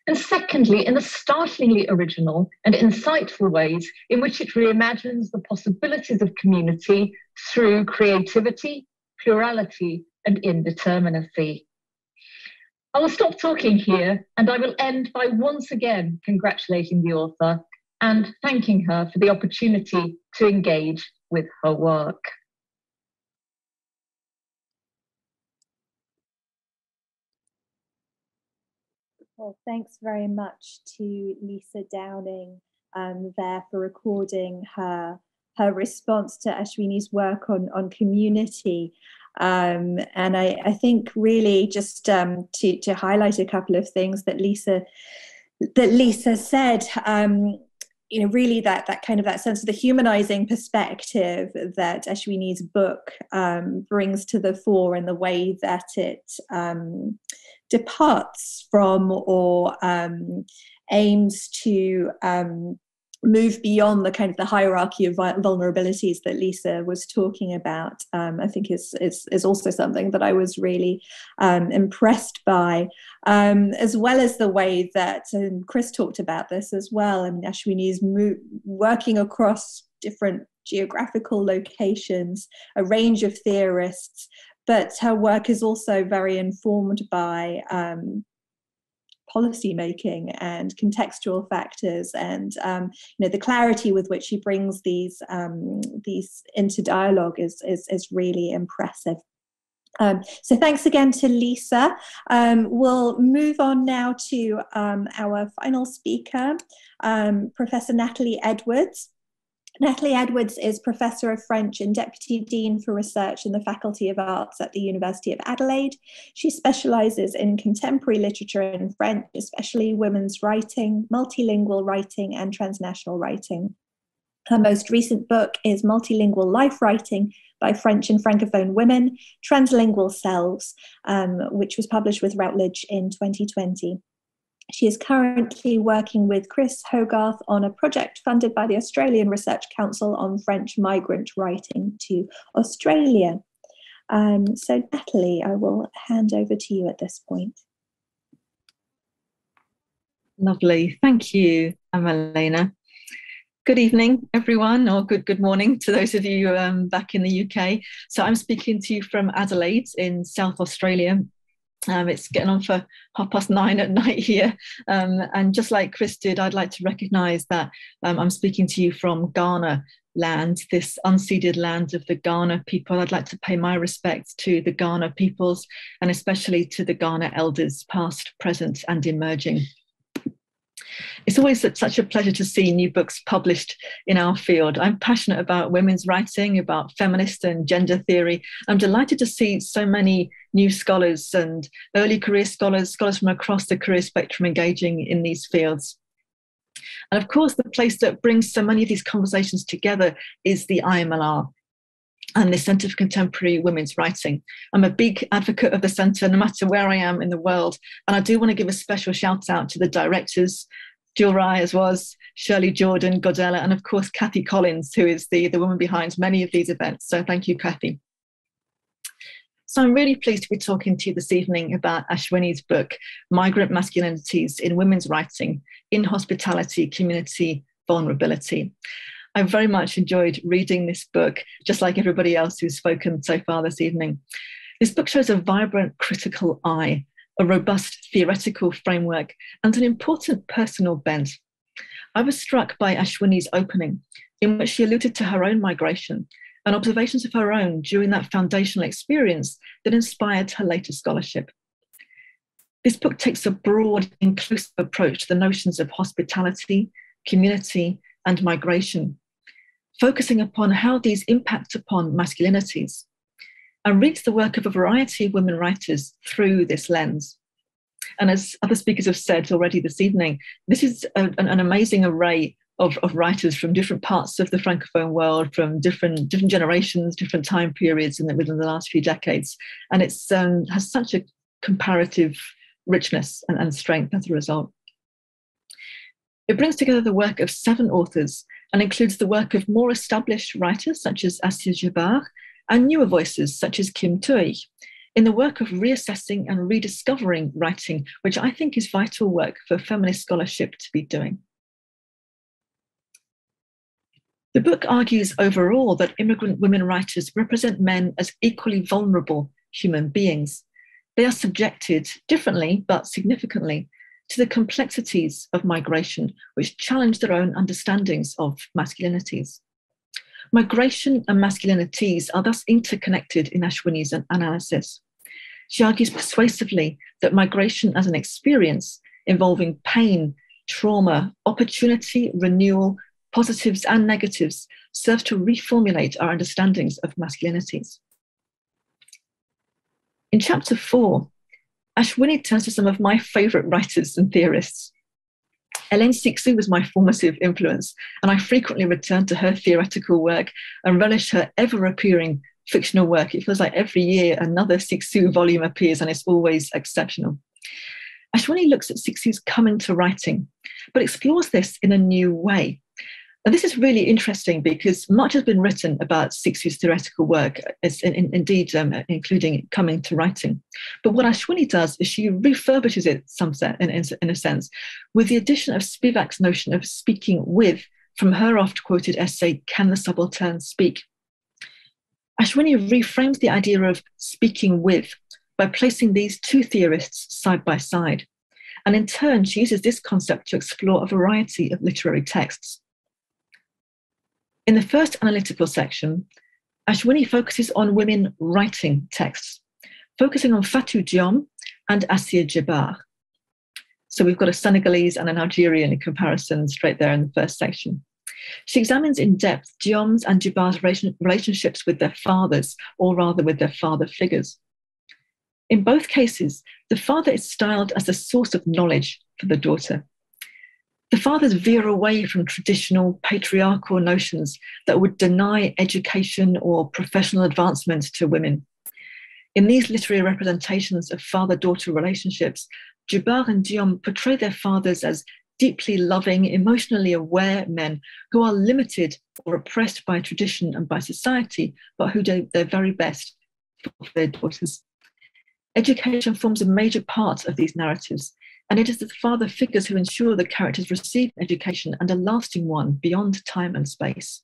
Speaker 4: and secondly, in the startlingly original and insightful ways in which it reimagines the possibilities of community through creativity, plurality, and indeterminacy. I will stop talking here, and I will end by once again congratulating the author and thanking her for the opportunity to engage with her work.
Speaker 1: Well, thanks very much to Lisa Downing there for recording her response to Ashwini's work on community. And I think really just to highlight a couple of things that Lisa said, you know, really that kind of that sense of the humanizing perspective that Ashwini's book brings to the fore, and the way that it departs from or aims to move beyond the kind of the hierarchy of vulnerabilities that Lisa was talking about, I think is also something that I was really impressed by, as well as the way that, and Chris talked about this as well, I mean, Ashwini is working across different geographical locations, a range of theorists, but her work is also very informed by policy making and contextual factors, and you know, the clarity with which she brings these into dialogue is really impressive. So thanks again to Lisa. We'll move on now to our final speaker, Professor Natalie Edwards. Natalie Edwards is Professor of French and Deputy Dean for Research in the Faculty of Arts at the University of Adelaide. She specialises in contemporary literature in French, especially women's writing, multilingual writing, and transnational writing. Her most recent book is Multilingual Life Writing by French and Francophone Women, Translingual Selves, which was published with Routledge in 2020. She is currently working with Chris Hogarth on a project funded by the Australian Research Council on French migrant writing to Australia. So Natalie, I will hand over to you at this point.
Speaker 5: Lovely, thank you, Elena. Good evening, everyone, or good morning to those of you back in the UK. So I'm speaking to you from Adelaide in South Australia. It's getting on for 9:30 at night here. And just like Chris did, I'd like to recognise that I'm speaking to you from Kaurna land, this unceded land of the Kaurna people. I'd like to pay my respects to the Kaurna peoples, and especially to the Kaurna elders, past, present, and emerging. It's always such a pleasure to see new books published in our field. I'm passionate about women's writing, about feminist and gender theory. I'm delighted to see so many new scholars and early career scholars from across the career spectrum engaging in these fields. And of course, the place that brings so many of these conversations together is the IMLR. and the Centre for Contemporary Women's Writing. I'm a big advocate of the centre, no matter where I am in the world. And I do want to give a special shout out to the directors, Jill Rye as was, Shirley Jordan, Godella, and of course, Kathy Collins, who is the woman behind many of these events. So thank you, Kathy. So I'm really pleased to be talking to you this evening about Ashwini's book, Migrant Masculinities in Women's Writing, in Hospitality, Community, Vulnerability. I very much enjoyed reading this book, just like everybody else who's spoken so far this evening. This book shows a vibrant critical eye, a robust theoretical framework, and an important personal bent. I was struck by Ashwini's opening, in which she alluded to her own migration and observations of her own during that foundational experience that inspired her later scholarship. This book takes a broad, inclusive approach to the notions of hospitality, community, and migration, focusing upon how these impact upon masculinities, and reads the work of a variety of women writers through this lens. And as other speakers have said already this evening, this is an amazing array of writers from different parts of the Francophone world, from different generations, different time periods within the last few decades. And it has such a comparative richness and strength as a result. It brings together the work of 7 authors and includes the work of more established writers such as Assia Djebar and newer voices such as Kim Thuy in the work of reassessing and rediscovering writing, which I think is vital work for feminist scholarship to be doing. The book argues overall that immigrant women writers represent men as equally vulnerable human beings. They are subjected differently, but significantly, to the complexities of migration, which challenge their own understandings of masculinities. Migration and masculinities are thus interconnected in Ashwini's analysis. She argues persuasively that migration as an experience involving pain, trauma, opportunity, renewal, positives and negatives serves to reformulate our understandings of masculinities. In chapter 4, Ashwini turns to some of my favourite writers and theorists. Hélène Cixous was my formative influence, and I frequently return to her theoretical work and relish her ever-appearing fictional work. It feels like every year another Cixous volume appears, and it's always exceptional. Ashwini looks at Cixous' coming to writing, but explores this in a new way. And this is really interesting because much has been written about Cixous' theoretical work, including coming to writing. But what Ashwini does is she refurbishes it in a sense, with the addition of Spivak's notion of speaking with from her oft-quoted essay, Can the Subaltern Speak? Ashwini reframes the idea of speaking with by placing these 2 theorists side by side. And in turn, she uses this concept to explore a variety of literary texts. In the first analytical section, Ashwini focuses on women writing texts, focusing on Fatou Diom and Assia Djebar. So we've got a Senegalese and an Algerian comparison straight there in the first section. She examines in depth Diom's and Djebar's relationships with their fathers, or rather with their father figures. In both cases, the father is styled as the source of knowledge for the daughter. The fathers veer away from traditional patriarchal notions that would deny education or professional advancement to women. In these literary representations of father-daughter relationships, Djebar and Diom portray their fathers as deeply loving, emotionally aware men who are limited or oppressed by tradition and by society, but who do their very best for their daughters. Education forms a major part of these narratives, and it is the father figures who ensure the characters receive education, and a lasting one beyond time and space.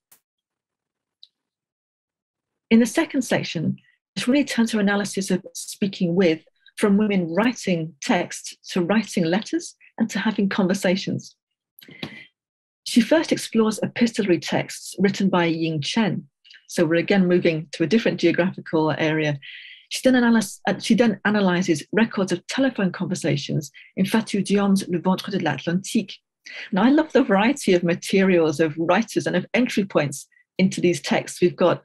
Speaker 5: In the second section, Ashwini turns her analysis of speaking with from women writing text to writing letters and to having conversations. She first explores epistolary texts written by Ying Chen. So we're again moving to a different geographical area. She then analyses records of telephone conversations in Fatou Diom's Le Ventre de l'Atlantique. Now, I love the variety of materials, of writers, and of entry points into these texts. We've got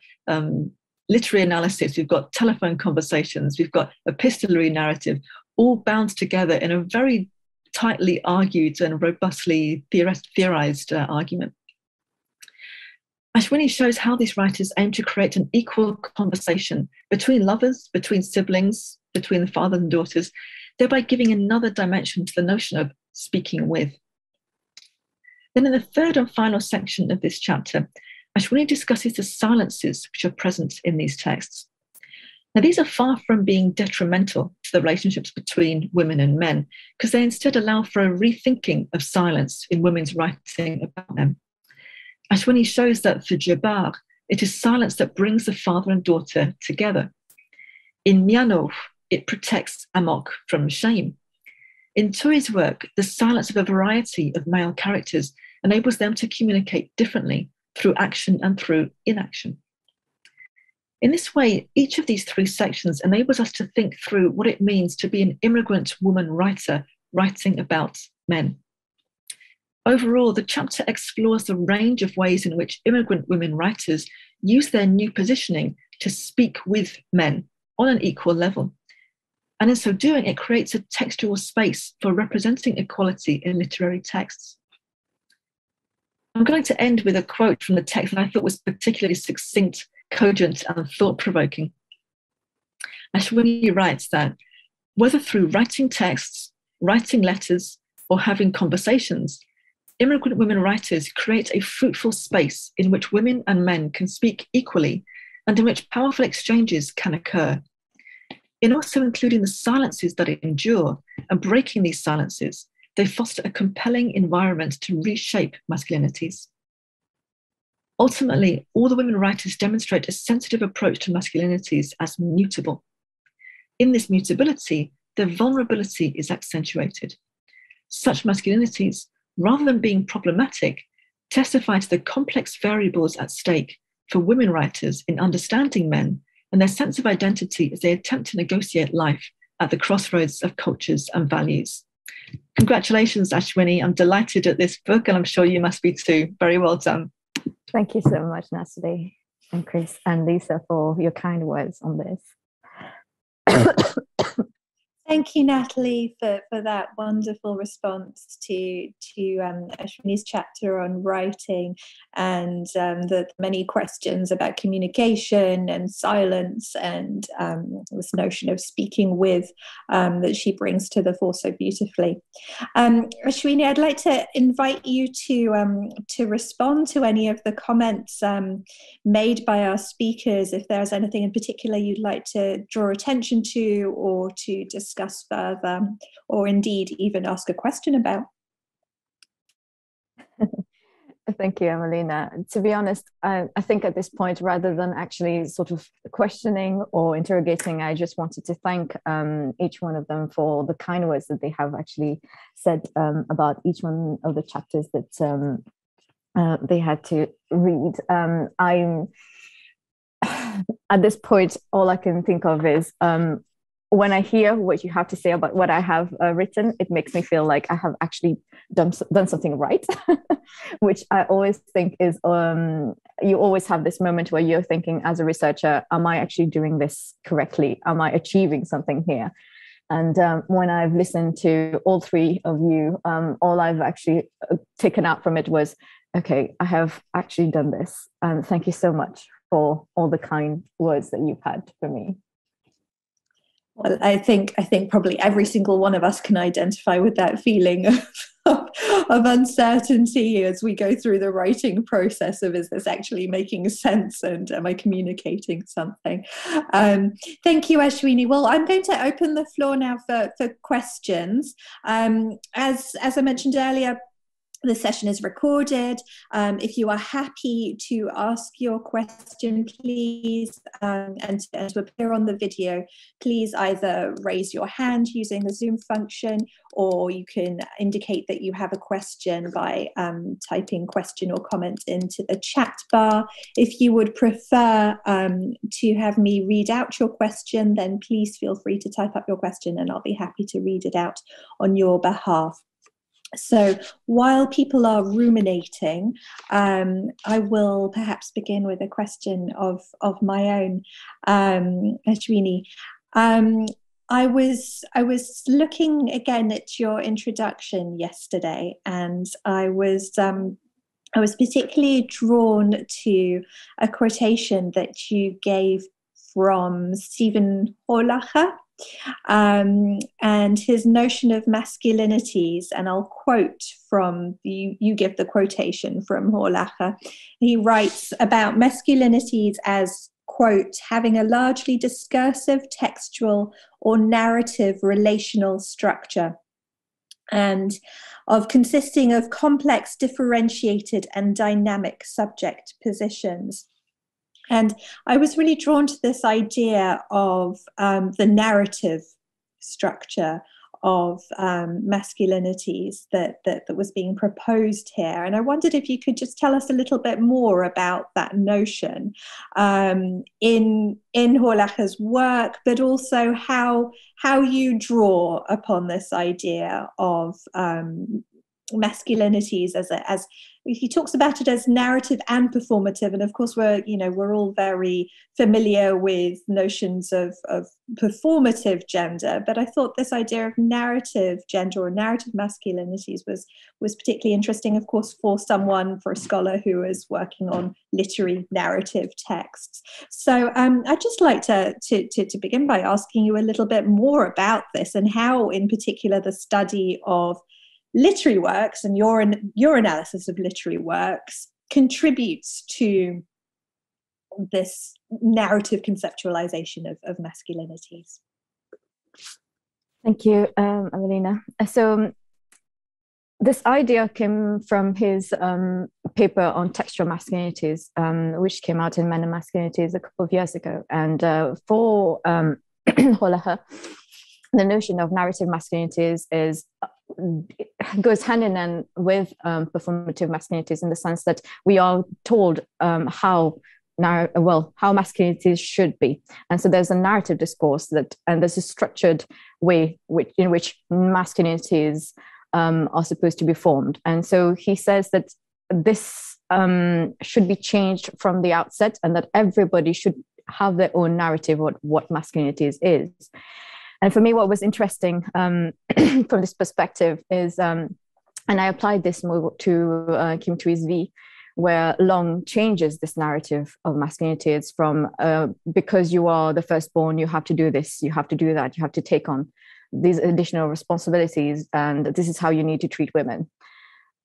Speaker 5: literary analysis, we've got telephone conversations, we've got epistolary narrative, all bound together in a very tightly argued and robustly theorized argument. Ashwini shows how these writers aim to create an equal conversation between lovers, between siblings, between the fathers and daughters, thereby giving another dimension to the notion of speaking with. Then in the third and final section of this chapter, Ashwini discusses the silences which are present in these texts. Now, these are far from being detrimental to the relationships between women and men, because they instead allow for a rethinking of silence in women's writing about them. Ashwini shows that for Djebar, it is silence that brings the father and daughter together. In Mianov, it protects Amok from shame. In Turi's work, the silence of a variety of male characters enables them to communicate differently through action and through inaction. In this way, each of these three sections enables us to think through what it means to be an immigrant woman writer writing about men. Overall, the chapter explores the range of ways in which immigrant women writers use their new positioning to speak with men on an equal level. And in so doing, it creates a textual space for representing equality in literary texts. I'm going to end with a quote from the text that I thought was particularly succinct, cogent, and thought-provoking. Ashwini writes that whether through writing texts, writing letters, or having conversations, immigrant women writers create a fruitful space in which women and men can speak equally and in which powerful exchanges can occur. In also including the silences that endure and breaking these silences, they foster a compelling environment to reshape masculinities. Ultimately, all the women writers demonstrate a sensitive approach to masculinities as mutable. In this mutability, their vulnerability is accentuated. Such masculinities, rather than being problematic, testify to the complex variables at stake for women writers in understanding men and their sense of identity as they attempt to negotiate life at the crossroads of cultures and values. Congratulations, Ashwini. I'm delighted at this book, and I'm sure you must be too. Very well done.
Speaker 2: Thank you so much, Natalie and Chris and Lisa, for your kind words on this.
Speaker 1: Thank you, Natalie, for that wonderful response to Ashwini's chapter on writing and the many questions about communication and silence and this notion of speaking with that she brings to the fore so beautifully. Ashwini, I'd like to invite you to respond to any of the comments made by our speakers, if there's anything in particular you'd like to draw attention to or to discuss further, or indeed even ask a question about.
Speaker 2: Thank you, Emelina. To be honest, I think at this point, rather than actually sort of questioning or interrogating, I just wanted to thank each one of them for the kind words that they have actually said about each one of the chapters that they had to read. I'm at this point, all I can think of is when I hear what you have to say about what I have written, it makes me feel like I have actually done something right, which I always think is, you always have this moment where you're thinking as a researcher, am I actually doing this correctly? Am I achieving something here? And when I've listened to all three of you, all I've actually taken out from it was, okay, I have actually done this. And thank you so much for all the kind words that you've had for me.
Speaker 1: Well, I think probably every single one of us can identify with that feeling of uncertainty as we go through the writing process of, is this actually making sense and am I communicating something? Thank you, Ashwini. Well, I'm going to open the floor now for questions. As I mentioned earlier, the session is recorded. If you are happy to ask your question, please, and to appear on the video, please either raise your hand using the Zoom function, or you can indicate that you have a question by typing question or comment into the chat bar. If you would prefer to have me read out your question, then please feel free to type up your question and I'll be happy to read it out on your behalf. So while people are ruminating, I will perhaps begin with a question of my own, Ashwini. I was looking again at your introduction yesterday, and I was I was particularly drawn to a quotation that you gave from Stephen Horlacher, and his notion of masculinities. And I'll quote from, you give the quotation from Horlacher. He writes about masculinities as, quote, having a largely discursive, textual, or narrative relational structure, and of consisting of complex, differentiated, and dynamic subject positions. And I was really drawn to this idea of the narrative structure of masculinities that was being proposed here. And I wondered if you could just tell us a little bit more about that notion in Horlacher's work, but also how you draw upon this idea of masculinities as he talks about it as narrative and performative. And of course, we're all very familiar with notions of performative gender, but I thought this idea of narrative gender or narrative masculinities was particularly interesting, of course, for a scholar who is working on literary narrative texts. So I'd just like to begin by asking you a little bit more about this, and how in particular the study of literary works and your analysis of literary works contributes to this narrative conceptualization of masculinities.
Speaker 2: Thank you, Evelina. So this idea came from his paper on textual masculinities, which came out in Men and Masculinities a couple of years ago. And for Horlacher, the notion of narrative masculinities goes hand in hand with performative masculinities, in the sense that we are told how masculinities should be. And so there's a narrative discourse and there's a structured way in which masculinities are supposed to be formed. And so he says that this should be changed from the outset, and that everybody should have their own narrative of what masculinities is. And for me, what was interesting from this perspective is, and I applied this more to Kim Thuy-V, where Long changes this narrative of masculinities from because you are the firstborn, you have to do this, you have to do that, you have to take on these additional responsibilities, and this is how you need to treat women.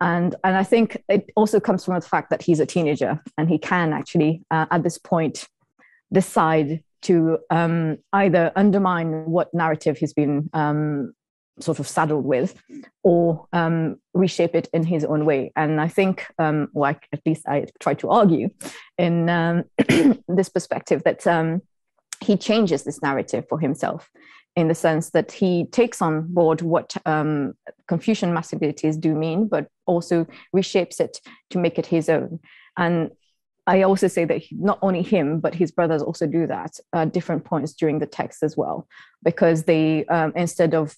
Speaker 2: And I think it also comes from the fact that he's a teenager, and he can actually, at this point, decide to either undermine what narrative he's been sort of saddled with, or reshape it in his own way. And I think, at least I try to argue in this perspective, that he changes this narrative for himself, in the sense that he takes on board what Confucian masculinities do mean, but also reshapes it to make it his own. And I also say that not only him, but his brothers also do that at different points during the text as well, because they, instead of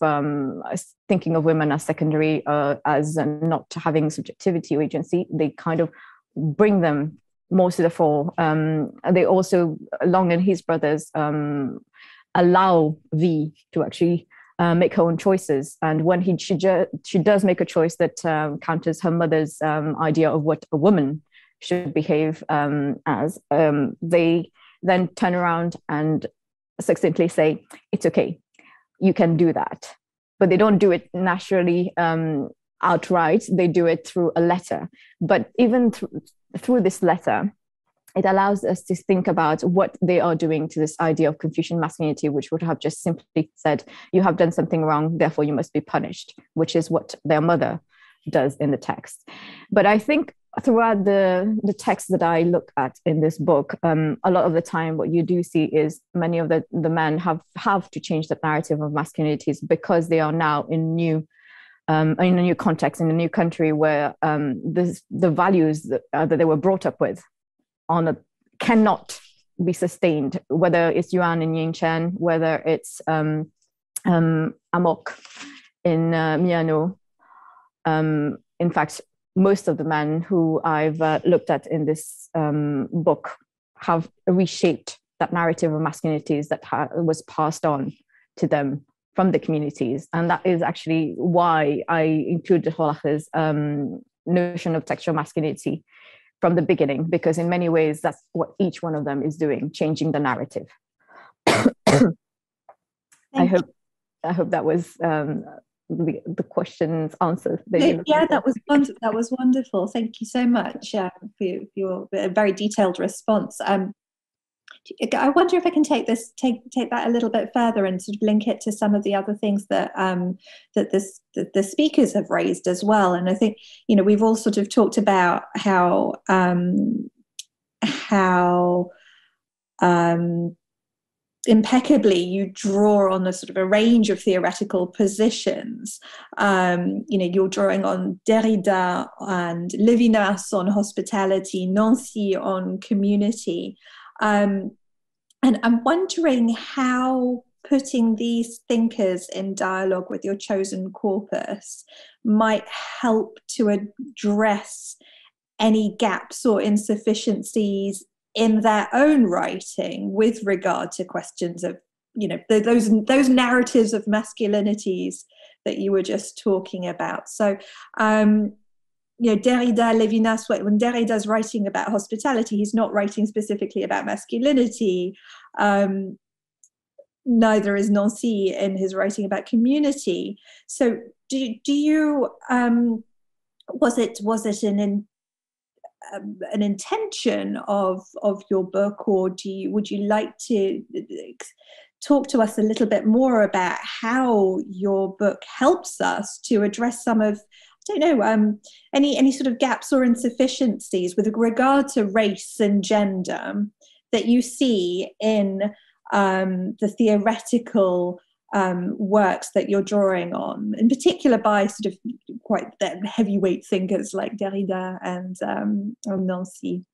Speaker 2: thinking of women as secondary, as not having subjectivity or agency, they kind of bring them more to the fore. They also, Long and his brothers, allow V to actually make her own choices. And when she does make a choice that counters her mother's idea of what a woman should behave as, they then turn around and succinctly say, it's okay, you can do that. But they don't do it naturally outright, they do it through a letter. But even through this letter, it allows us to think about what they are doing to this idea of Confucian masculinity, which would have just simply said, you have done something wrong, therefore you must be punished, which is what their mother does in the text. But I think throughout the texts that I look at in this book, a lot of the time what you do see is many of the men have to change the narrative of masculinities, because they are now in a new context, in a new country, where the values that they were brought up with cannot be sustained, whether it's Yuan in Yingchen, whether it's Amok in Miyano. In fact, most of the men who I've looked at in this book have reshaped that narrative of masculinities that was passed on to them from the communities. And that is actually why I included Horlacher's notion of textual masculinity from the beginning, because in many ways that's what each one of them is doing, changing the narrative. I hope that was the question's answer.
Speaker 1: Yeah, that was wonderful. That was wonderful. Thank you so much for your very detailed response. I wonder if I can take that a little bit further and sort of link it to some of the other things that the speakers have raised as well. And I think, you know, we've all sort of talked about how impeccably you draw on a sort of a range of theoretical positions. You know, you're drawing on Derrida and Levinas on hospitality, Nancy on community. And I'm wondering how putting these thinkers in dialogue with your chosen corpus might help to address any gaps or insufficiencies in their own writing with regard to questions of, you know, those narratives of masculinities that you were just talking about. So, you know, Derrida, Levinas, when Derrida's writing about hospitality, he's not writing specifically about masculinity. Neither is Nancy in his writing about community. So do you, was it an intention of your book, or would you like to talk to us a little bit more about how your book helps us to address some of, I don't know, any sort of gaps or insufficiencies with regard to race and gender that you see in the theoretical works that you're drawing on, in particular by sort of quite heavyweight thinkers like Derrida and Nancy?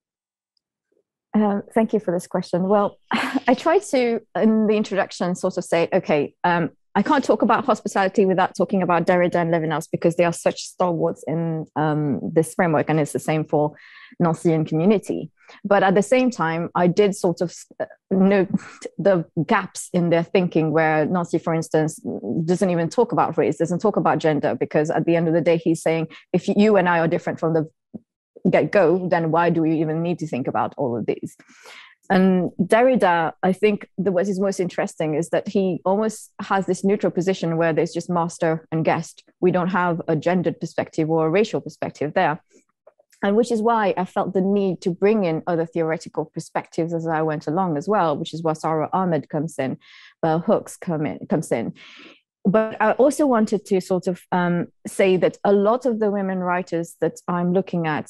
Speaker 2: Thank you for this question. Well, I tried to, in the introduction, sort of say, okay, I can't talk about hospitality without talking about Derrida and Levinas, because they are such stalwarts in this framework, and it's the same for Nancy and community. But at the same time, I did sort of note the gaps in their thinking, where Nancy, for instance, doesn't even talk about race, doesn't talk about gender, because at the end of the day, he's saying, if you and I are different from the get-go, then why do we even need to think about all of these? And Derrida, I think what is most interesting is that he almost has this neutral position where there's just master and guest. We don't have a gendered perspective or a racial perspective there. And which is why I felt the need to bring in other theoretical perspectives as I went along as well, which is where Sara Ahmed comes in, Bell Hooks comes in. But I also wanted to sort of say that a lot of the women writers that I'm looking at,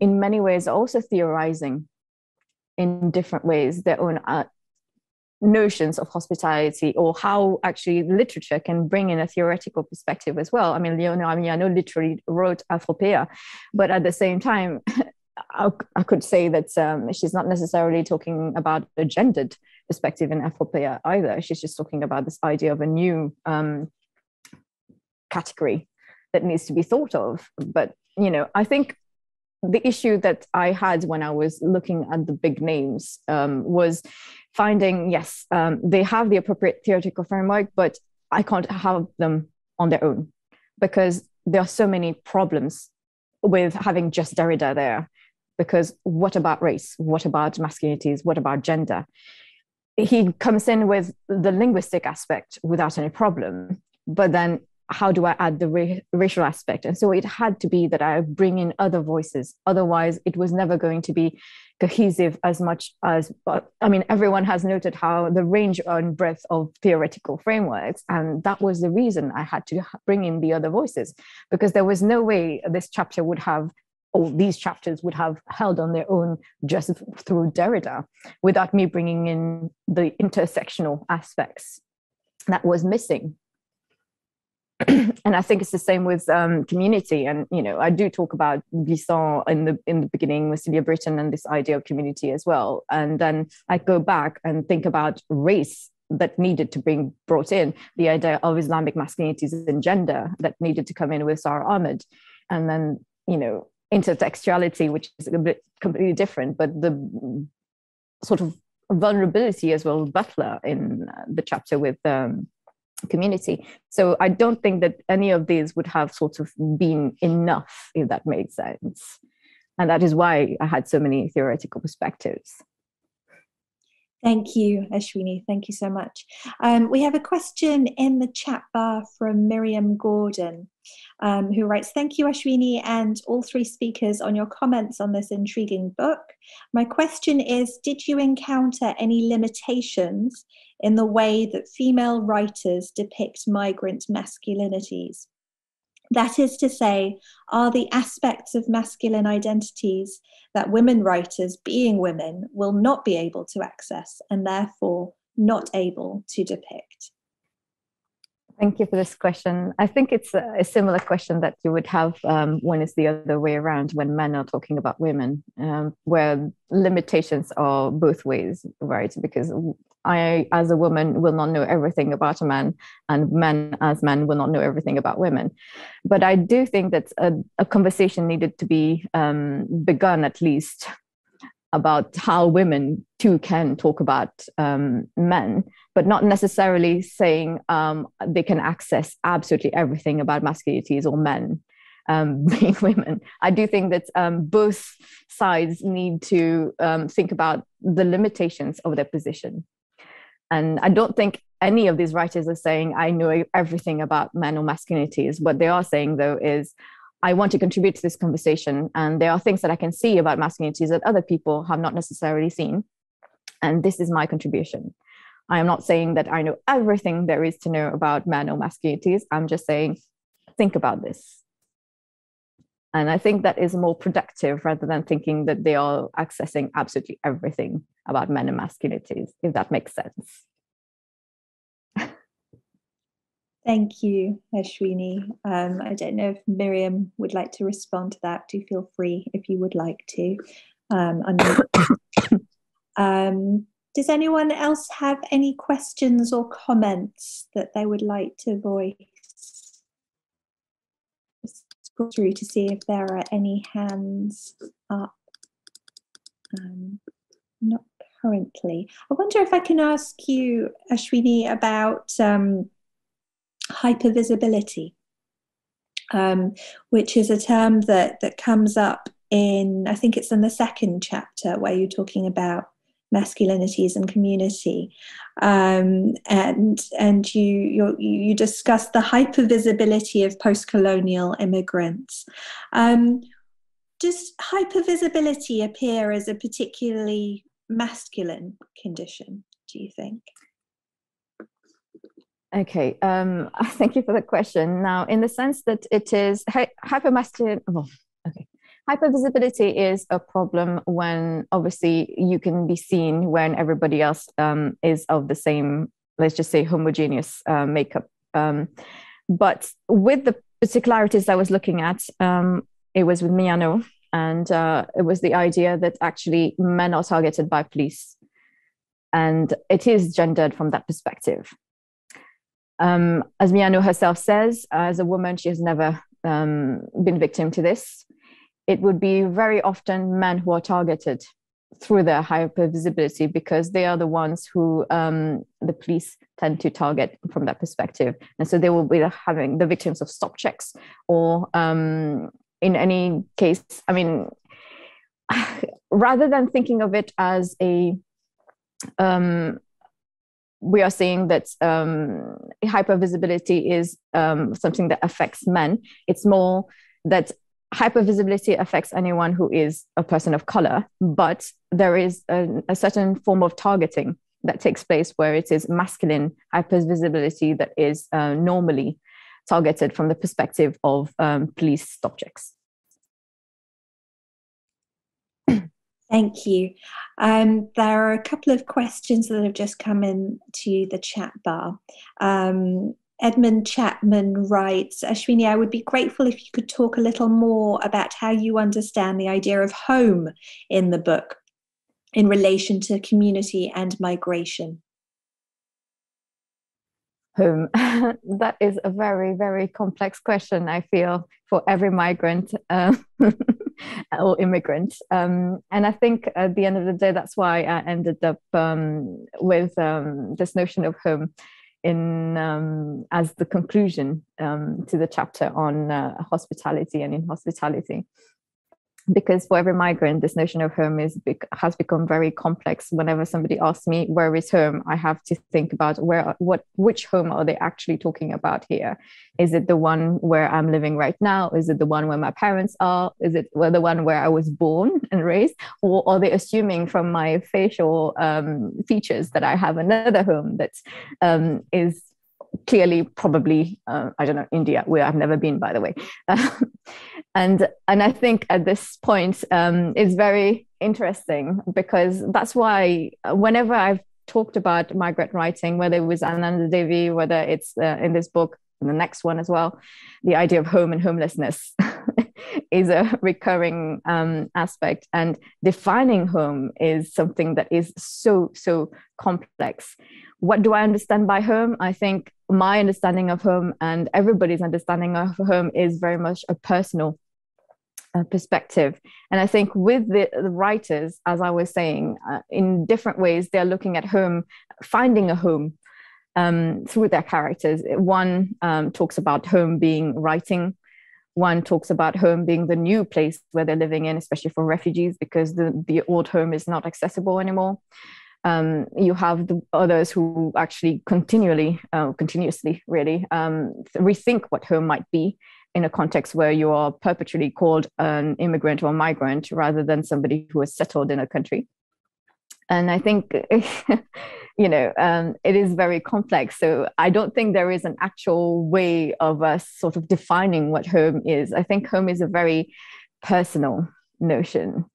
Speaker 2: in many ways, are also theorizing in different ways their own notions of hospitality, or how actually literature can bring in a theoretical perspective as well. I mean, Leonor Amiano literally wrote Afropéa, but at the same time, I could say that she's not necessarily talking about a gendered perspective in Afropéa either. She's just talking about this idea of a new category that needs to be thought of. But, you know, I think the issue that I had when I was looking at the big names was finding, yes, they have the appropriate theoretical framework, but I can't have them on their own, because there are so many problems with having just Derrida there. Because what about race? What about masculinities? What about gender? He comes in with the linguistic aspect without any problem, but then how do I add the racial aspect? And so it had to be that I bring in other voices. Otherwise, it was never going to be cohesive as much as, I mean, everyone has noted how the range and breadth of theoretical frameworks. And that was the reason I had to bring in the other voices, because there was no way this chapter would have, or these chapters would have held on their own just through Derrida without me bringing in the intersectional aspects that was missing. And I think it's the same with community. And, you know, I do talk about Glissant in the beginning with Celia Britton and this idea of community as well. And then I go back and think about race that needed to be brought in, the idea of Islamic masculinities and gender that needed to come in with Sara Ahmed. And then, you know, intertextuality, which is a bit completely different, but the sort of vulnerability as well, Butler in the chapter with community. So I don't think that any of these would have sort of been enough, if that made sense. And that is why I had so many theoretical perspectives.
Speaker 1: Thank you, Ashwini. Thank you so much. We have a question in the chat bar from Miriam Gordon, who writes, "Thank you, Ashwini, and all three speakers on your comments on this intriguing book. My question is, did you encounter any limitations in the way that female writers depict migrant masculinities? That is to say, are the aspects of masculine identities that women writers, being women, will not be able to access and therefore not able to depict?"
Speaker 2: Thank you for this question. I think it's a similar question that you would have when it's the other way around, when men are talking about women, where limitations are both ways, right? Because I, as a woman, will not know everything about a man, and men as men will not know everything about women. But I do think that a conversation needed to be begun, at least, about how women too can talk about men, but not necessarily saying they can access absolutely everything about masculinities or men being women. I do think that both sides need to think about the limitations of their position. And I don't think any of these writers are saying, I know everything about men or masculinities. What they are saying, though, is, I want to contribute to this conversation, and there are things that I can see about masculinities that other people have not necessarily seen, and this is my contribution. I am not saying that I know everything there is to know about men or masculinities. I'm just saying, think about this. And I think that is more productive rather than thinking that they are accessing absolutely everything about men and masculinities, if that makes sense.
Speaker 1: Thank you, Ashwini. I don't know if Miriam would like to respond to that. Do feel free if you would like to. Does anyone else have any questions or comments that they would like to voice? Just scroll through to see if there are any hands up. Not currently. I wonder if I can ask you, Ashwini, about hypervisibility, which is a term that comes up in, I think it's in the second chapter, where you're talking about masculinities and community, and you discuss the hypervisibility of post-colonial immigrants. Does hypervisibility appear as a particularly masculine condition, do you think?
Speaker 2: Okay, thank you for the question. Now, in the sense that it is hypermasculine, hypervisibility is a problem when obviously you can be seen when everybody else is of the same, let's just say, homogeneous makeup. But with the particularities I was looking at, it was with Miano, and it was the idea that actually men are targeted by police, and it is gendered from that perspective. As Miano herself says, as a woman, she has never been victim to this. It would be very often men who are targeted through their hypervisibility, because they are the ones who the police tend to target from that perspective. And so they will be having the victims of stop checks, or in any case, I mean, rather than thinking of it as a we are saying that hypervisibility is something that affects men. It's more that hypervisibility affects anyone who is a person of color, but there is a certain form of targeting that takes place where it is masculine hypervisibility that is normally targeted from the perspective of police stop checks.
Speaker 1: Thank you. There are a couple of questions that have just come in to the chat bar. Edmund Chapman writes, Ashwini, I would be grateful if you could talk a little more about how you understand the idea of home in the book in relation to community and migration.
Speaker 2: Home. That is a very, very complex question, I feel, for every migrant or immigrant. And I think at the end of the day, that's why I ended up with this notion of home. as the conclusion to the chapter on hospitality and inhospitality. Because for every migrant, this notion of home has become very complex. Whenever somebody asks me where is home, I have to think about which home are they actually talking about here? Is it the one where I'm living right now? Is it the one where my parents are? Is it the one where I was born and raised? Or are they assuming from my facial features that I have another home that is clearly probably I don't know, India, where I've never been, by the way. And I think at this point it's very interesting, because that's why whenever I've talked about migrant writing, whether it was Ananda Devi, whether it's in this book and the next one as well, the idea of home and homelessness is a recurring aspect, and defining home is something that is so complex. What do I understand by home? I think my understanding of home and everybody's understanding of home is very much a personal perspective. And I think with the writers, as I was saying, in different ways, they're looking at home, finding a home through their characters. One talks about home being writing. One talks about home being the new place where they're living in, especially for refugees, because the old home is not accessible anymore. You have the others who actually continuously really rethink what home might be in a context where you are perpetually called an immigrant or migrant rather than somebody who is settled in a country. And I think, it is very complex. So I don't think there is an actual way of us sort of defining what home is. I think home is a very personal notion.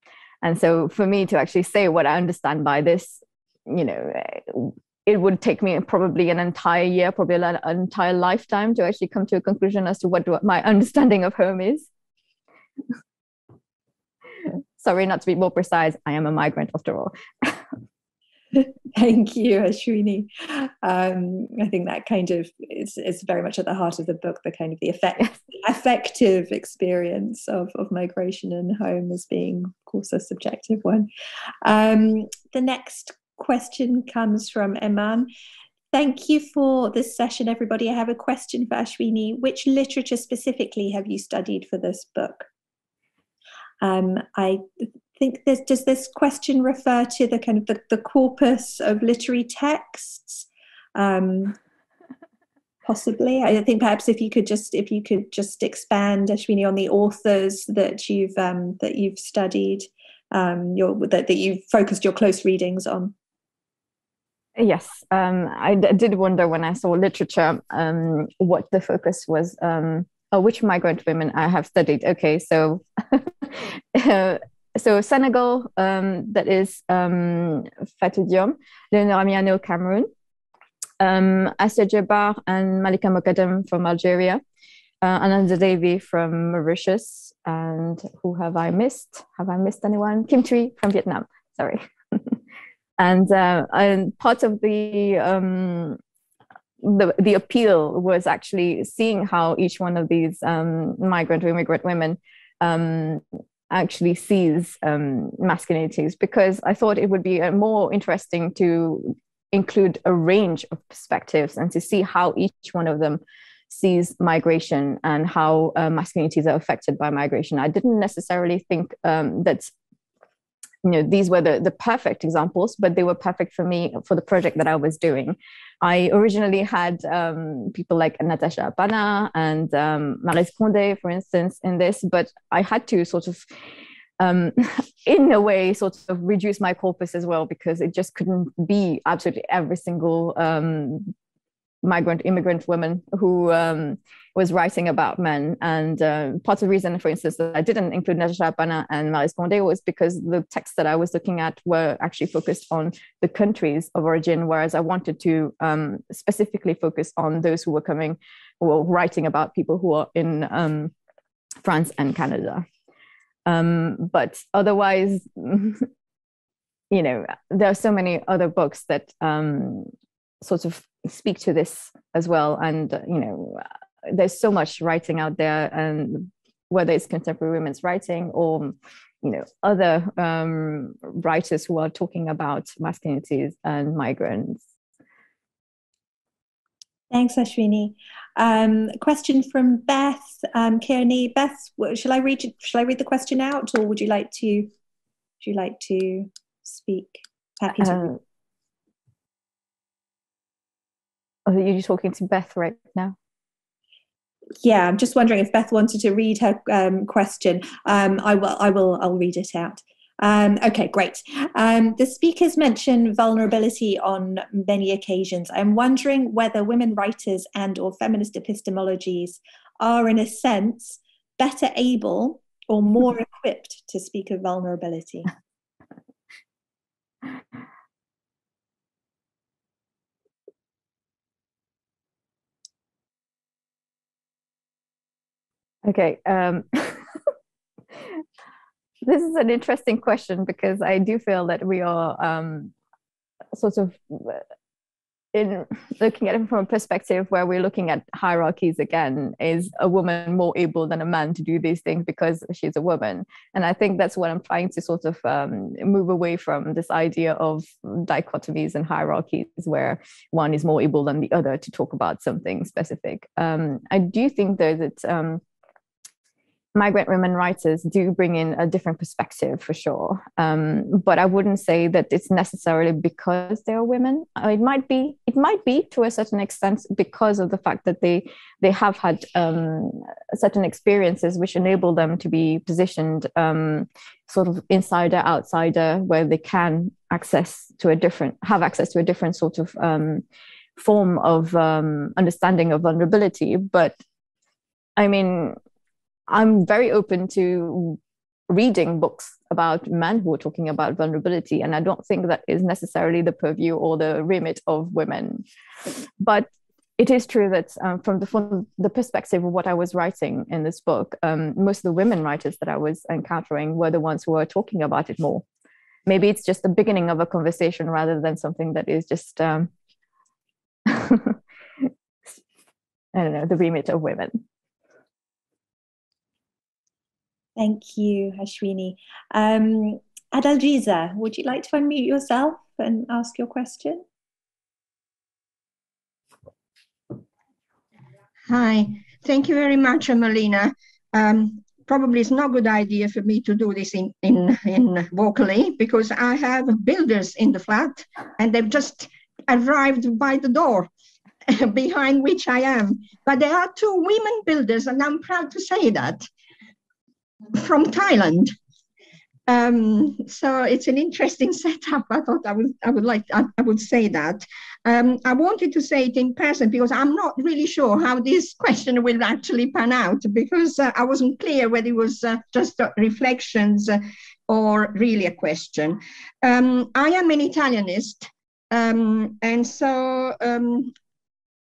Speaker 2: And so for me to actually say what I understand by this, it would take me probably an entire year, probably an entire lifetime to actually come to a conclusion as to what my understanding of home is. Sorry, not to be more precise, I am a migrant after all.
Speaker 1: Thank you, Ashwini. I think that kind of is very much at the heart of the book, the kind of the affective experience of migration and home as being, of course, a subjective one. The next question comes from Eman. Thank you for this session, everybody. I have a question for Ashwini. Which literature specifically have you studied for this book? I think does this question refer to the kind of the corpus of literary texts? Possibly. I think perhaps if you could just expand, Ashwini, on the authors that you've studied, that you've focused your close readings on.
Speaker 2: Yes, I did wonder when I saw literature what the focus was. Which migrant women I have studied. Okay, so so Senegal, that is Fatou Diom, Leonora Miano, Cameroon, Assia Djebar and Malika Mokadem from Algeria, Ananda Devi from Mauritius, and who have I missed? Have I missed anyone? Kim Thuy from Vietnam. Sorry. And part of the appeal was actually seeing how each one of these migrant or immigrant women actually sees masculinities, because I thought it would be more interesting to include a range of perspectives and to see how each one of them sees migration and how masculinities are affected by migration. I didn't necessarily think that these were the perfect examples, but they were perfect for me for the project that I was doing. I originally had people like Natasha Appanah and Maryse Condé, for instance, in this, but I had to sort of, in a way, sort of reduce my corpus as well, because it just couldn't be absolutely every single migrant, immigrant woman who was writing about men. And part of the reason, for instance, that I didn't include Natasha Appanah and Maryse Condé was because the texts that I was looking at were actually focused on the countries of origin, whereas I wanted to specifically focus on those who were coming, or writing about people who are in France and Canada. But otherwise, there are so many other books that sort of speak to this as well. And, there's so much writing out there, and whether it's contemporary women's writing or, other writers who are talking about masculinities and migrants.
Speaker 1: Thanks, Ashwini. Question from Beth Kearney. Beth, shall I read the question out, or would you like to speak? Happy to.
Speaker 2: Are you talking to Beth right now?
Speaker 1: Yeah, I'm just wondering if Beth wanted to read her question. I'll read it out. Okay, great. The speakers mentioned vulnerability on many occasions. I'm wondering whether women writers and or feminist epistemologies are, in a sense, better able or more equipped to speak of vulnerability.
Speaker 2: Okay. This is an interesting question, because I do feel that we are sort of in looking at it from a perspective where we're looking at hierarchies again. Is a woman more able than a man to do these things because she's a woman? And I think that's what I'm trying to sort of move away from, this idea of dichotomies and hierarchies where one is more able than the other to talk about something specific. I do think though that migrant women writers do bring in a different perspective for sure. But I wouldn't say that it's necessarily because they're women. It might be to a certain extent because of the fact that they have had certain experiences which enable them to be positioned sort of insider, outsider, where they can have access to a different sort of form of understanding of vulnerability. But I mean, I'm very open to reading books about men who are talking about vulnerability, and I don't think that is necessarily the purview or the remit of women. But it is true that from the perspective of what I was writing in this book, most of the women writers that I was encountering were the ones who were talking about it more. Maybe it's just the beginning of a conversation rather than something that is just, I don't know, the remit of women.
Speaker 1: Thank you, Ashwini. Adalgisa, would you like to unmute yourself and ask your question?
Speaker 6: Hi, thank you very much, Melina. Probably it's not a good idea for me to do this in vocally, because I have builders in the flat and they've just arrived by the door behind which I am. But there are two women builders, and I'm proud to say that, from Thailand. So it's an interesting setup. I thought I would say that. I wanted to say it in person because I'm not really sure how this question will actually pan out, because I wasn't clear whether it was just reflections or really a question. I am an Italianist, and so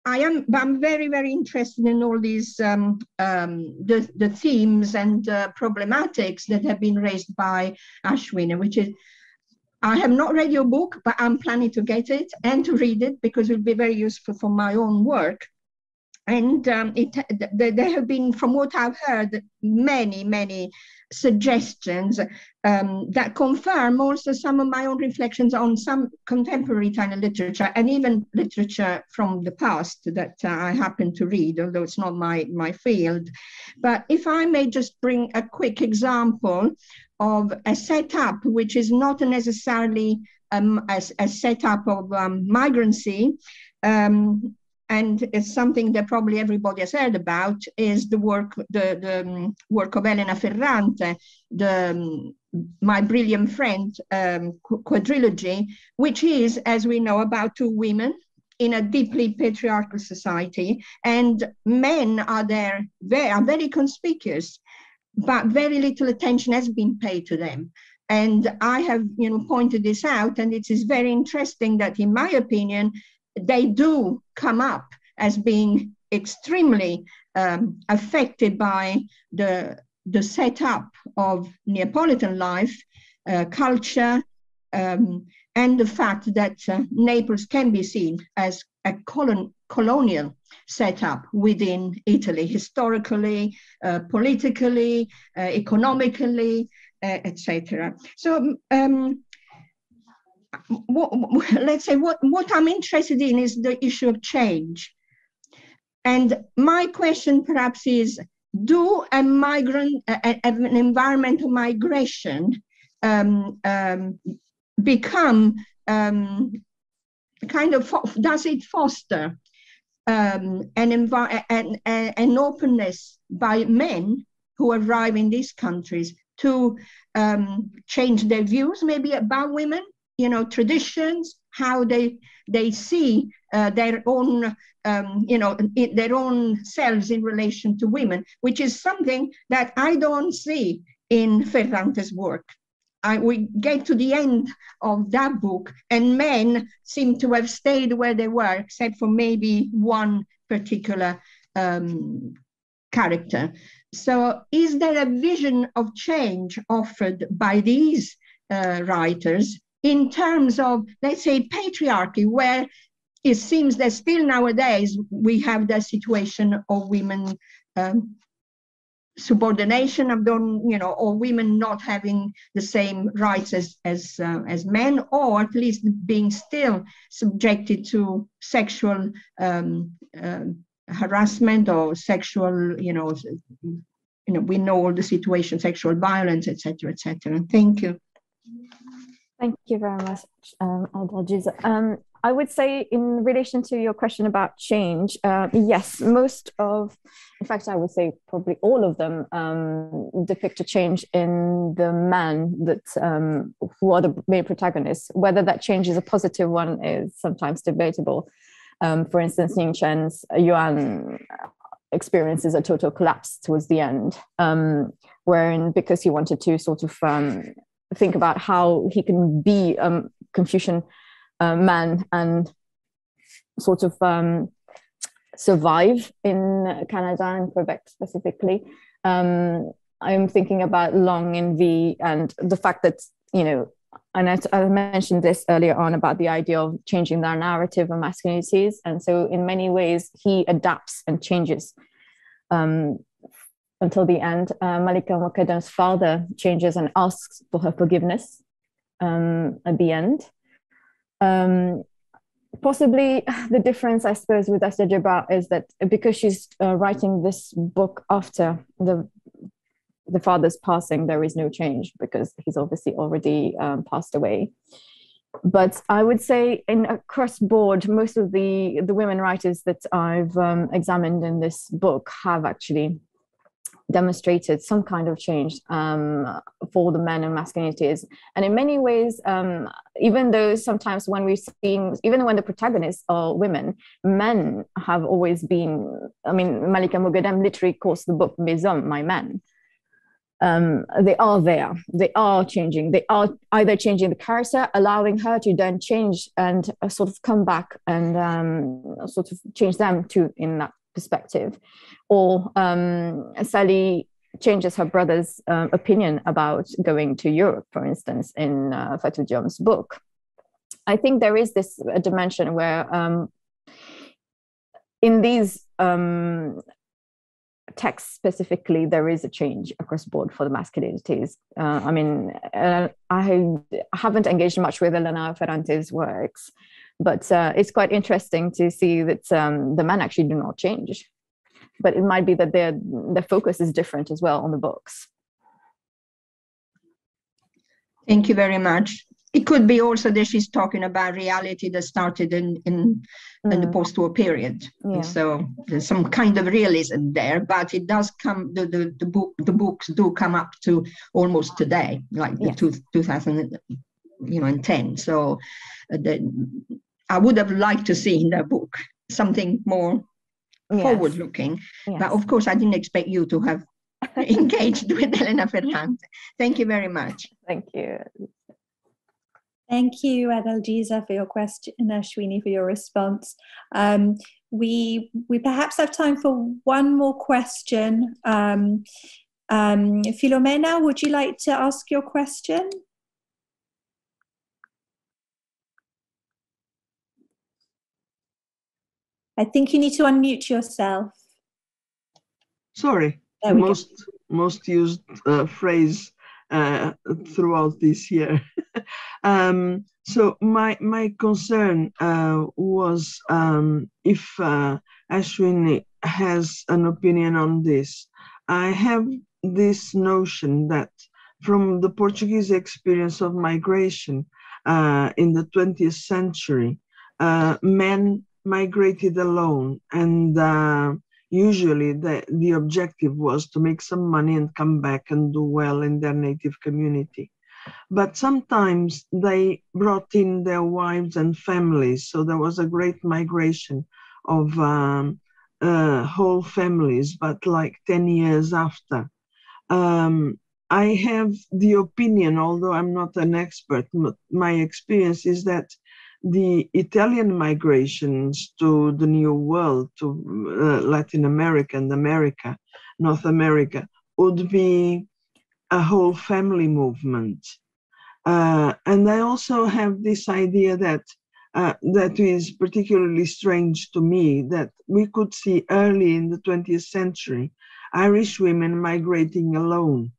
Speaker 6: I'm very, very interested in all these the themes and problematics that have been raised by Ashwini, which is, I have not read your book, but I'm planning to get it and to read it because it will be very useful for my own work. And there have been, from what I've heard, many suggestions that confirm also some of my own reflections on some contemporary Italian literature and even literature from the past that I happen to read, although it's not my field. But if I may just bring a quick example of a setup which is not necessarily a setup of migrancy, and it's something that probably everybody has heard about, is the work of Elena Ferrante, My Brilliant Friend quadrilogy, which is, as we know, about two women in a deeply patriarchal society, and men are there, are very conspicuous, but very little attention has been paid to them. And I have, pointed this out, and it is very interesting that, in my opinion, they do come up as being extremely affected by the setup of Neapolitan life, culture, and the fact that Naples can be seen as a colonial setup within Italy, historically, politically, economically, etc. So let's say what I'm interested in is the issue of change. And my question perhaps is, do a migrant, an environmental migration become kind of, does it foster an openness by men who arrive in these countries to change their views maybe about women, traditions, how they see their own, their own selves in relation to women, which is something that I don't see in Ferrante's work. We get to the end of that book, and men seem to have stayed where they were, except for maybe one particular character. So is there a vision of change offered by these writers in terms of, let's say, patriarchy, where it seems that still nowadays we have the situation of women subordination of or women not having the same rights as men, or at least being still subjected to sexual harassment or sexual, we know all the situation, sexual violence, etc., etc. Thank you.
Speaker 2: Thank you very much, Adalgisa. I would say, in relation to your question about change, yes, in fact, I would say probably all of them depict a change in the man who are the main protagonists. Whether that change is a positive one is sometimes debatable. For instance, Ning Chen's Yuan experiences a total collapse towards the end, wherein, because he wanted to sort of think about how he can be Confucian man and sort of survive in Canada and Quebec specifically. I'm thinking about Long in V, and the fact that, and I mentioned this earlier on about the idea of changing their narrative of masculinities. And so in many ways, he adapts and changes until the end. Malika Mokadem's father changes and asks for her forgiveness at the end. Possibly the difference, I suppose, with Esther Djerba is that because she's writing this book after the father's passing, there is no change because he's obviously already passed away. But I would say, across board, most of the women writers that I've examined in this book have actually demonstrated some kind of change for the men and masculinities. And in many ways, even though sometimes when even when the protagonists are women, men have always been, Malika Moghadam literally calls the book Mes hommes, my men. They are there, they are changing, they are either changing the character, allowing her to then change and sort of come back and sort of change them too in that perspective, or Sally changes her brother's opinion about going to Europe, for instance, in Fatou Diom's book. I think there is this dimension where in these texts specifically, there is a change across board for the masculinities. I haven't engaged much with Elena Ferrante's works, but it's quite interesting to see that the men actually do not change. But it might be that their focus is different as well on the books.
Speaker 6: Thank you very much. It could be also that she's talking about reality that started in the post-war period. Yeah. So there's some kind of realism there, but it does come, the books do come up to almost today, like the 2010. So I would have liked to see in that book something more forward-looking. Yes. But of course, I didn't expect you to have engaged with Elena Ferrante. Thank you very much.
Speaker 2: Thank you.
Speaker 1: Thank you, Adalgisa, for your question, Ashwini, for your response. We perhaps have time for one more question. Filomena, would you like to ask your question? I think you need to unmute yourself.
Speaker 7: Sorry, most used phrase throughout this year. So my concern was if Ashwini has an opinion on this. I have this notion that from the Portuguese experience of migration in the 20th century, men migrated alone, and usually the objective was to make some money and come back and do well in their native community. But sometimes they brought in their wives and families, so there was a great migration of whole families, but like 10 years after. I have the opinion, although I'm not an expert, my experience is that the Italian migrations to the New World, to Latin America and America, North America, would be a whole family movement. And I also have this idea that that is particularly strange to me, that we could see early in the 20th century Irish women migrating alone.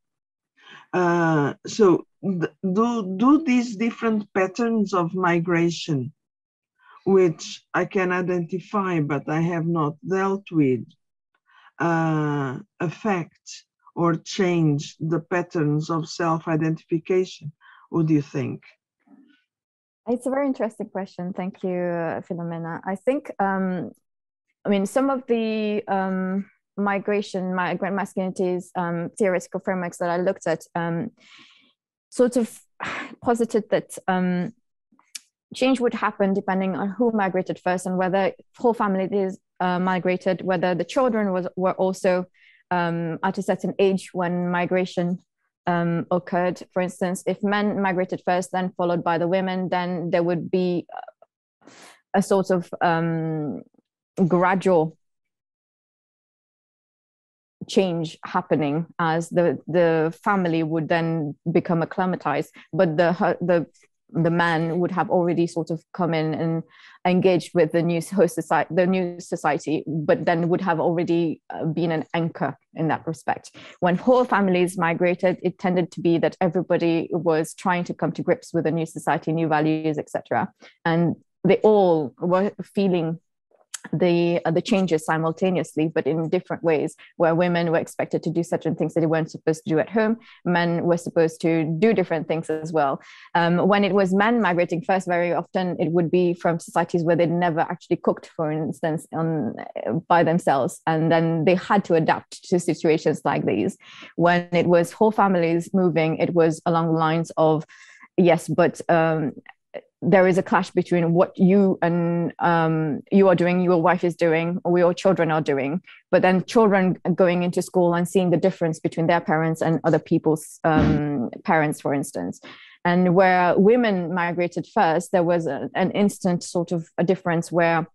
Speaker 7: So do these different patterns of migration, which I can identify but I have not dealt with, affect or change the patterns of self-identification? What do you think?
Speaker 2: It's a very interesting question. Thank you, Philomena. I think, I mean, some of the migrant masculinities theoretical frameworks that I looked at sort of posited that change would happen depending on who migrated first and whether whole families migrated, whether the children were also at a certain age when migration occurred. For instance, if men migrated first, then followed by the women, then there would be a sort of gradual change happening as the family would then become acclimatized, but the man would have already sort of come in and engaged with the new host society, but then would have already been an anchor in that respect. When whole families migrated, it tended to be that everybody was trying to come to grips with a new society, new values, etc., and they all were feeling the changes simultaneously, but in different ways, where women were expected to do certain things that they weren't supposed to do at home. Men were supposed to do different things as well. When it was men migrating first, very often it would be from societies where they'd never actually cooked, for instance, by themselves. And then they had to adapt to situations like these. When it was whole families moving, it was along the lines of, yes, but there is a clash between what you and you are doing, your wife is doing, or your children are doing. But then children going into school and seeing the difference between their parents and other people's parents, for instance. And where women migrated first, there was an instant sort of a difference where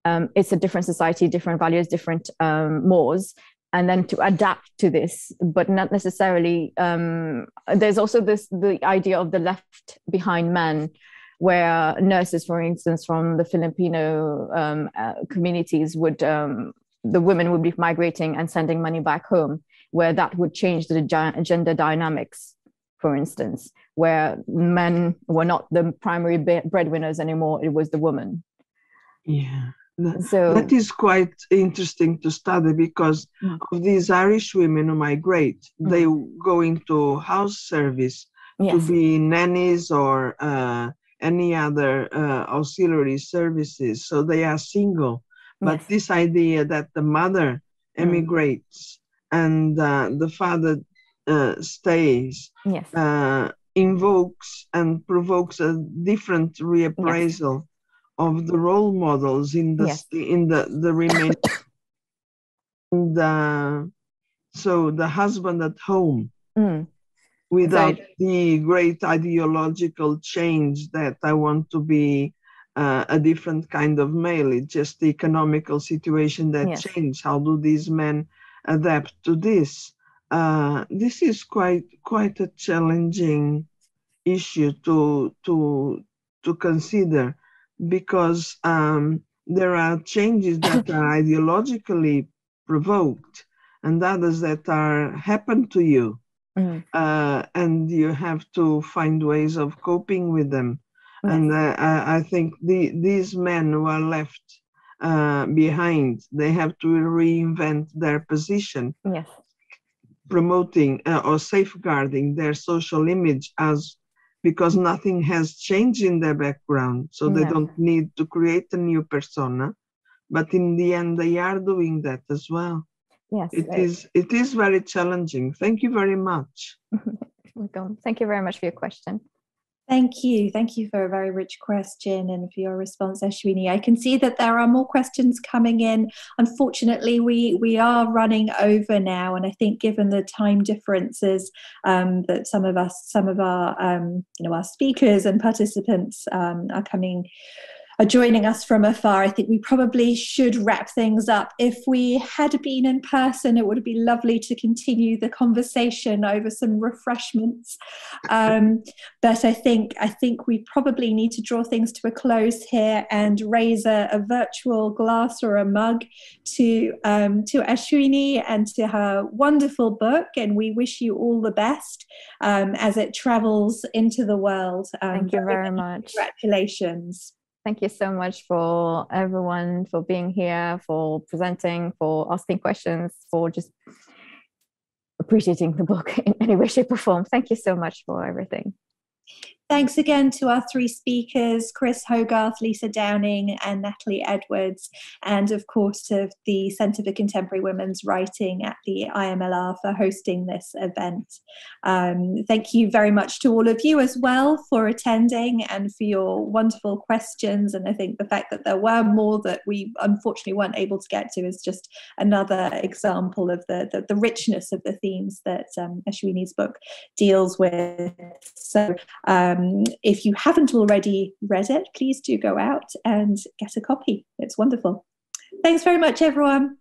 Speaker 2: it's a different society, different values, different mores. And then to adapt to this, but not necessarily. There's also the idea of the left behind men, where nurses, for instance, from the Filipino communities would, the women would be migrating and sending money back home, where that would change the gender dynamics, for instance, where men were not the primary breadwinners anymore, it was the woman.
Speaker 7: Yeah. That is quite interesting to study, because of these Irish women who migrate, they go into house service to be nannies or any other auxiliary services. So they are single. But this idea that the mother emigrates and the father stays invokes and provokes a different reappraisal of the role models in the remaining. So the husband at home, without the great ideological change that I want to be a different kind of male. It's just the economical situation that changed. How do these men adapt to this? This is quite a challenging issue to consider, because there are changes that are ideologically provoked and others that happen to you, and you have to find ways of coping with them. And I think these men who are left behind. They have to reinvent their position,
Speaker 2: Yes.
Speaker 7: promoting or safeguarding their social image because nothing has changed in their background. So they don't need to create a new persona, but in the end, they are doing that as well.
Speaker 2: Yes.
Speaker 7: It is very challenging. Thank you very much.
Speaker 2: Welcome. Thank you very much for your question.
Speaker 1: Thank you. Thank you for a very rich question and for your response, Ashwini. I can see that there are more questions coming in. Unfortunately, we are running over now, and I think given the time differences that some of our our speakers and participants are joining us from afar, I think we probably should wrap things up. If we had been in person, it would be lovely to continue the conversation over some refreshments. But I think we probably need to draw things to a close here and raise a virtual glass or a mug to Ashwini and to her wonderful book. And we wish you all the best as it travels into the world.
Speaker 2: Thank you very much.
Speaker 1: Congratulations.
Speaker 2: Thank you so much for everyone, for being here, for presenting, for asking questions, for just appreciating the book in any way, shape or form. Thank you so much for everything.
Speaker 1: Thanks again to our three speakers, Chris Hogarth, Lisa Downing and Natalie Edwards, and of course to the Centre for Contemporary Women's Writing at the IMLR for hosting this event. Thank you very much to all of you as well for attending and for your wonderful questions. And I think the fact that there were more that we unfortunately weren't able to get to is just another example of the richness of the themes that Ashwini's book deals with. So if you haven't already read it, please do go out and get a copy. It's wonderful. Thanks very much, everyone.